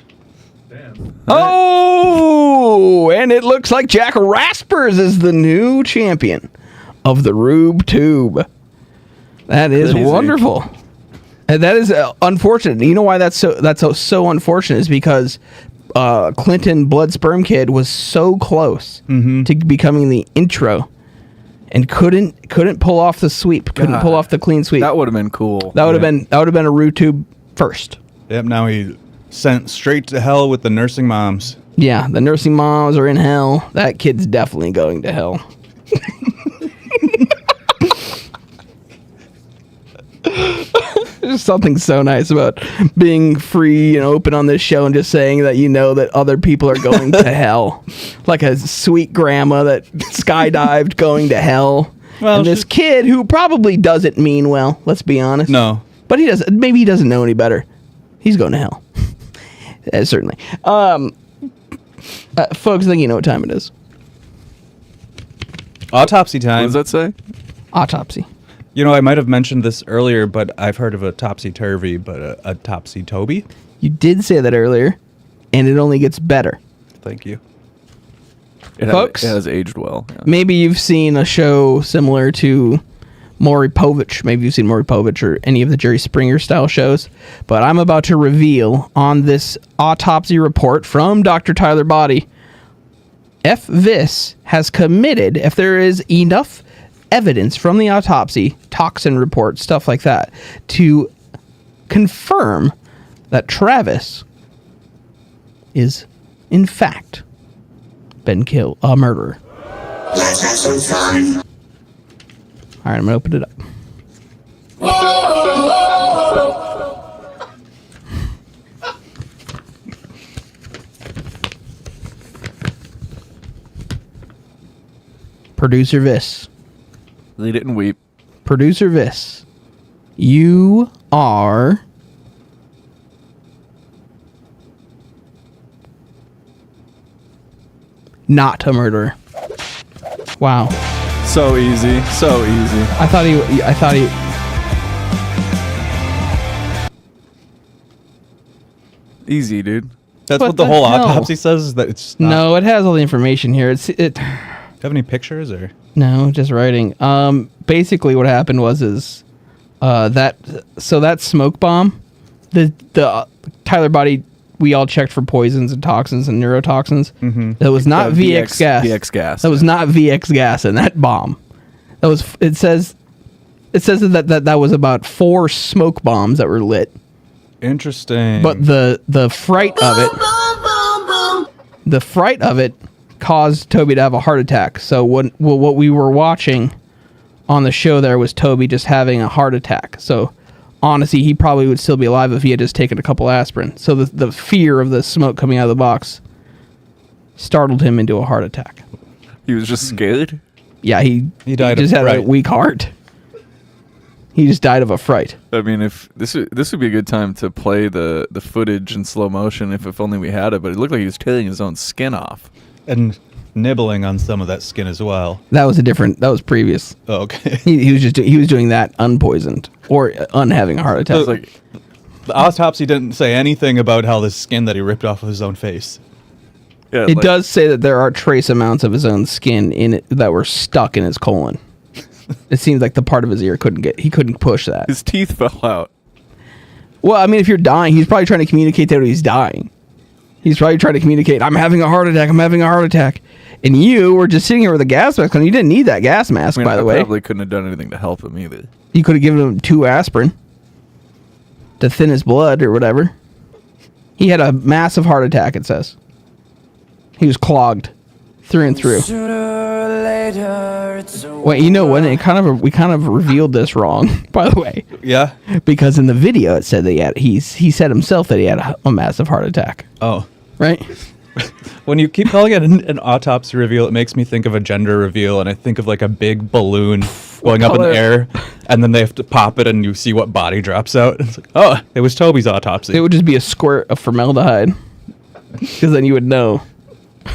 Oh, and it looks like Jack Raspers is the new champion of the Rube Tube. That is wonderful. And that is unfortunate. You know why that's so unfortunate is because Clinton Blood Sperm Kid was so close to becoming the intro and couldn't pull off the sweep. Couldn't pull off the clean sweep. That would have been cool. That would have been a Rube Tube first. Yep. Now he sent straight to hell with the nursing moms. Yeah, the nursing moms are in hell. That kid's definitely going to hell. There's something so nice about being free and open on this show and just saying that you know that other people are going to hell. Like a sweet grandma that skydived going to hell. Well, and this kid who probably doesn't mean well, let's be honest. No. But he doesn't. Maybe he doesn't know any better. He's going to hell. Certainly. Folks, I think you know what time it is. Autopsy time. What does that say? Autopsy. You know, I might have mentioned this earlier, but I've heard of a topsy-turvy, but a topsy-toby. You did say that earlier, and it only gets better. Thank you. Folks, it has aged well. Yeah. Maybe you've seen a show similar to Maury Povich. Maybe you've seen Maury Povich or any of the Jerry Springer style shows. But I'm about to reveal on this autopsy report from Dr. Tyler Body, if this has committed, if there is enough evidence from the autopsy, toxin report, stuff like that, to confirm that Travis is, in fact, been killed, a murderer. Let's have some fun. All right, I'm going to open it up. Producer Viss. Read it and weep. Producer Viss. You are... not a murderer. Wow. So easy. So easy. I thought he... Easy, dude. That's What what the the whole hell? autopsy says, is that it's not. No, it has all the information here. It. Do you have any pictures or? No, just writing. Basically what happened was that smoke bomb, the Tyler Body, we all checked for poisons and toxins and neurotoxins. Mm-hmm. That was not VX gas. VX gas. That was not VX gas in that bomb. That was. It says that was about 4 smoke bombs that were lit. Interesting. But the fright of it caused Toby to have a heart attack. So what we were watching on the show there was Toby just having a heart attack. So honestly, he probably would still be alive if he had just taken a couple aspirin. So the fear of the smoke coming out of the box startled him into a heart attack. He was just scared? Yeah, he died just of had a fright. weak heart. He just died of a fright. I mean, if this would be a good time to play the footage in slow motion if only we had it, but it looked like he was tearing his own skin off. And nibbling on some of that skin as well. That was previous. Oh, okay. He was doing that unpoisoned or having a heart attack. So, the autopsy didn't say anything about how the skin that he ripped off of his own face. Yeah, it does say that there are trace amounts of his own skin in it that were stuck in his colon. It seems like the part of his ear he couldn't push that. His teeth fell out. Well, I mean, if you're dying, he's probably trying to communicate that he's dying. He's probably trying to communicate, I'm having a heart attack, I'm having a heart attack. And you were just sitting here with a gas mask on. You didn't need that gas mask, by the way. I probably couldn't have done anything to help him either. You could have given him 2 aspirin to thin his blood or whatever. He had a massive heart attack, it says. He was clogged through and through. Wait, you know what? We kind of revealed this wrong, by the way. Yeah. Because in the video it said that he said himself that he had a massive heart attack. Oh. Right? When you keep calling it an autopsy reveal, it makes me think of a gender reveal, and I think of like a big balloon going up in the air, and then they have to pop it, and you see what body drops out. It's like, oh, it was Toby's autopsy. It would just be a squirt of formaldehyde, because then you would know.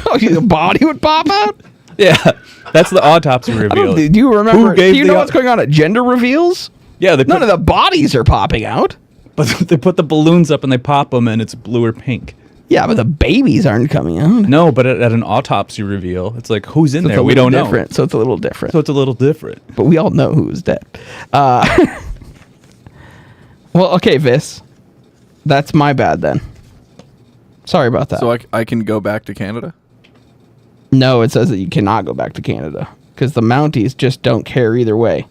Oh, the body would pop out? Yeah, that's the autopsy reveal. Do you remember? Do you know what's going on at gender reveals? Yeah, none of the bodies are popping out. But they put the balloons up and they pop them, and it's blue or pink. Yeah, but the babies aren't coming out. No, but at an autopsy reveal, it's like, who's in So it's there? a We little don't different. know. So it's a little different. So it's a little different. But we all know who's dead. Well, okay, Viss. That's my bad then. Sorry about that. So I can go back to Canada? No, it says that you cannot go back to Canada because the Mounties just don't care either way.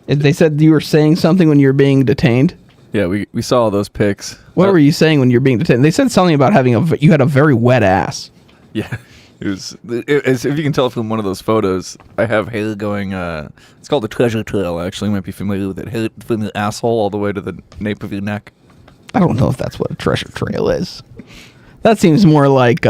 They said you were saying something when you were being detained. Yeah, we saw all those pics. What were you saying when you were being detained? They said something about you had a very wet ass. Yeah. If you can tell from one of those photos, I have hair going. It's called the treasure trail. Actually, you might be familiar with it. Hair from the asshole all the way to the nape of your neck. I don't know if that's what a treasure trail is. That seems more like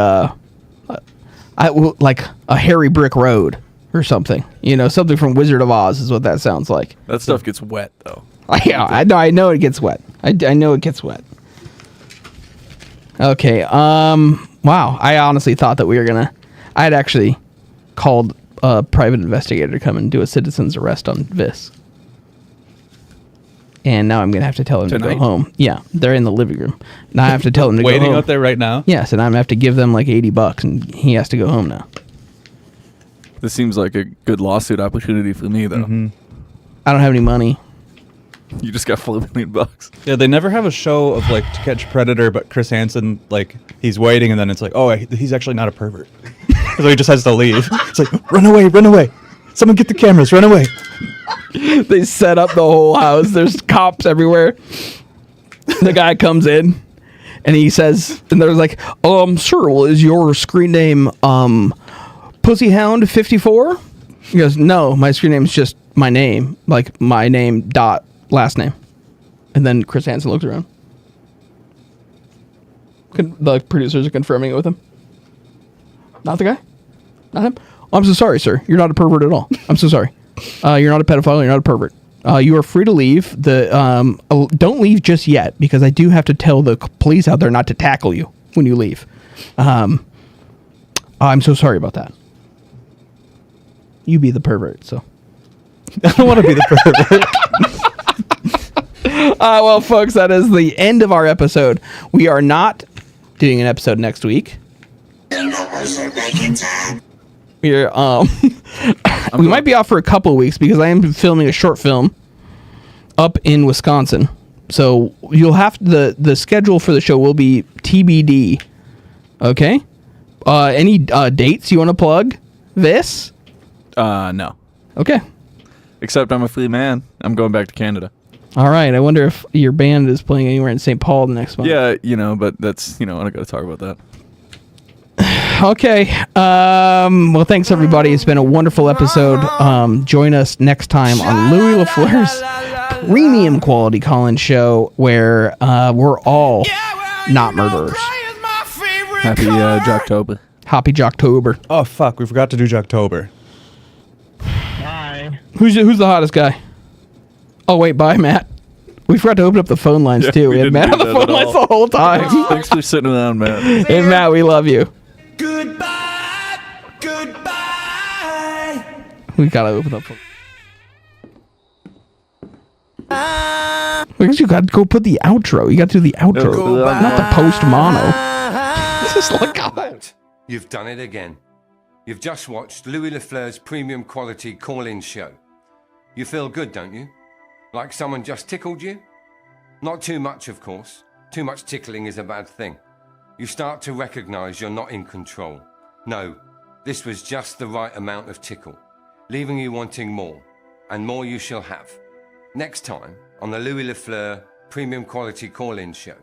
like a hairy brick road or something. You know, something from Wizard of Oz is what that sounds like. That stuff gets wet though. Yeah, I know it gets wet. I know it gets wet. Okay. Wow. I honestly thought that we were gonna. I had actually called a private investigator to come and do a citizen's arrest on Vis. And now I'm gonna have to tell him to go home. Yeah, they're in the living room. Now I have to tell him to go home. Waiting out there right now. Yes, and I'm gonna have to give them like $80, and he has to go home now. This seems like a good lawsuit opportunity for me, though. Mm-hmm. I don't have any money. You just got $4 million. Yeah, they never have a show of like To Catch a Predator, but Chris Hansen, like, he's waiting, and then it's like, oh, he's actually not a pervert. So he just has to leave. It's like, run away, run away. Someone get the cameras, run away. They set up the whole house. There's cops everywhere. The guy comes in, and he says, and they're like, sir, well, is your screen name Pussyhound 54? He goes, no, my screen name is just my name, like my name dot last name. And then Chris Hansen looks around. The producers are confirming it with him. Not the guy? Not him? Oh, I'm so sorry, sir. You're not a pervert at all. I'm so sorry. You're not a pedophile. You're not a pervert. You are free to leave. Don't leave just yet, because I do have to tell the police out there not to tackle you when you leave. I'm so sorry about that. You be the pervert, so. I don't want to be the pervert. Well, folks, that is the end of our episode. We are not doing an episode next week. We're, we might be off for a couple of weeks because I am filming a short film up in Wisconsin. So you'll have the schedule for the show will be TBD. Okay. Any dates you want to plug? This? No. Okay. Except I'm a free man. I'm going back to Canada. All right. I wonder if your band is playing anywhere in St. Paul the next month. Yeah, but that's, I don't got to talk about that. Okay. Well, thanks, everybody. It's been a wonderful episode. Join us next time on Louie LaFleur's premium quality call-in show, where we're all not murderers. Happy Jocktober. Happy Jocktober. Oh, fuck. We forgot to do Jocktober. Bye. Who's the hottest guy? Oh, wait. Bye, Matt. We forgot to open up the phone lines, too. We had Matt on the phone lines the whole time. Thanks for sitting around, Matt. Hey, Matt, we love you. Goodbye, goodbye. We gotta open up. Because you got to go put the outro. You got to do the outro, not the post mono. Just look out. You've done it again. You've just watched Louie LaFleur's premium quality call-in show. You feel good, don't you? Like someone just tickled you? Not too much, of course. Too much tickling is a bad thing. You start to recognize you're not in control. No, this was just the right amount of tickle, leaving you wanting more, and more you shall have. Next time on the Louie LaFleur Premium Quality Call-In Show.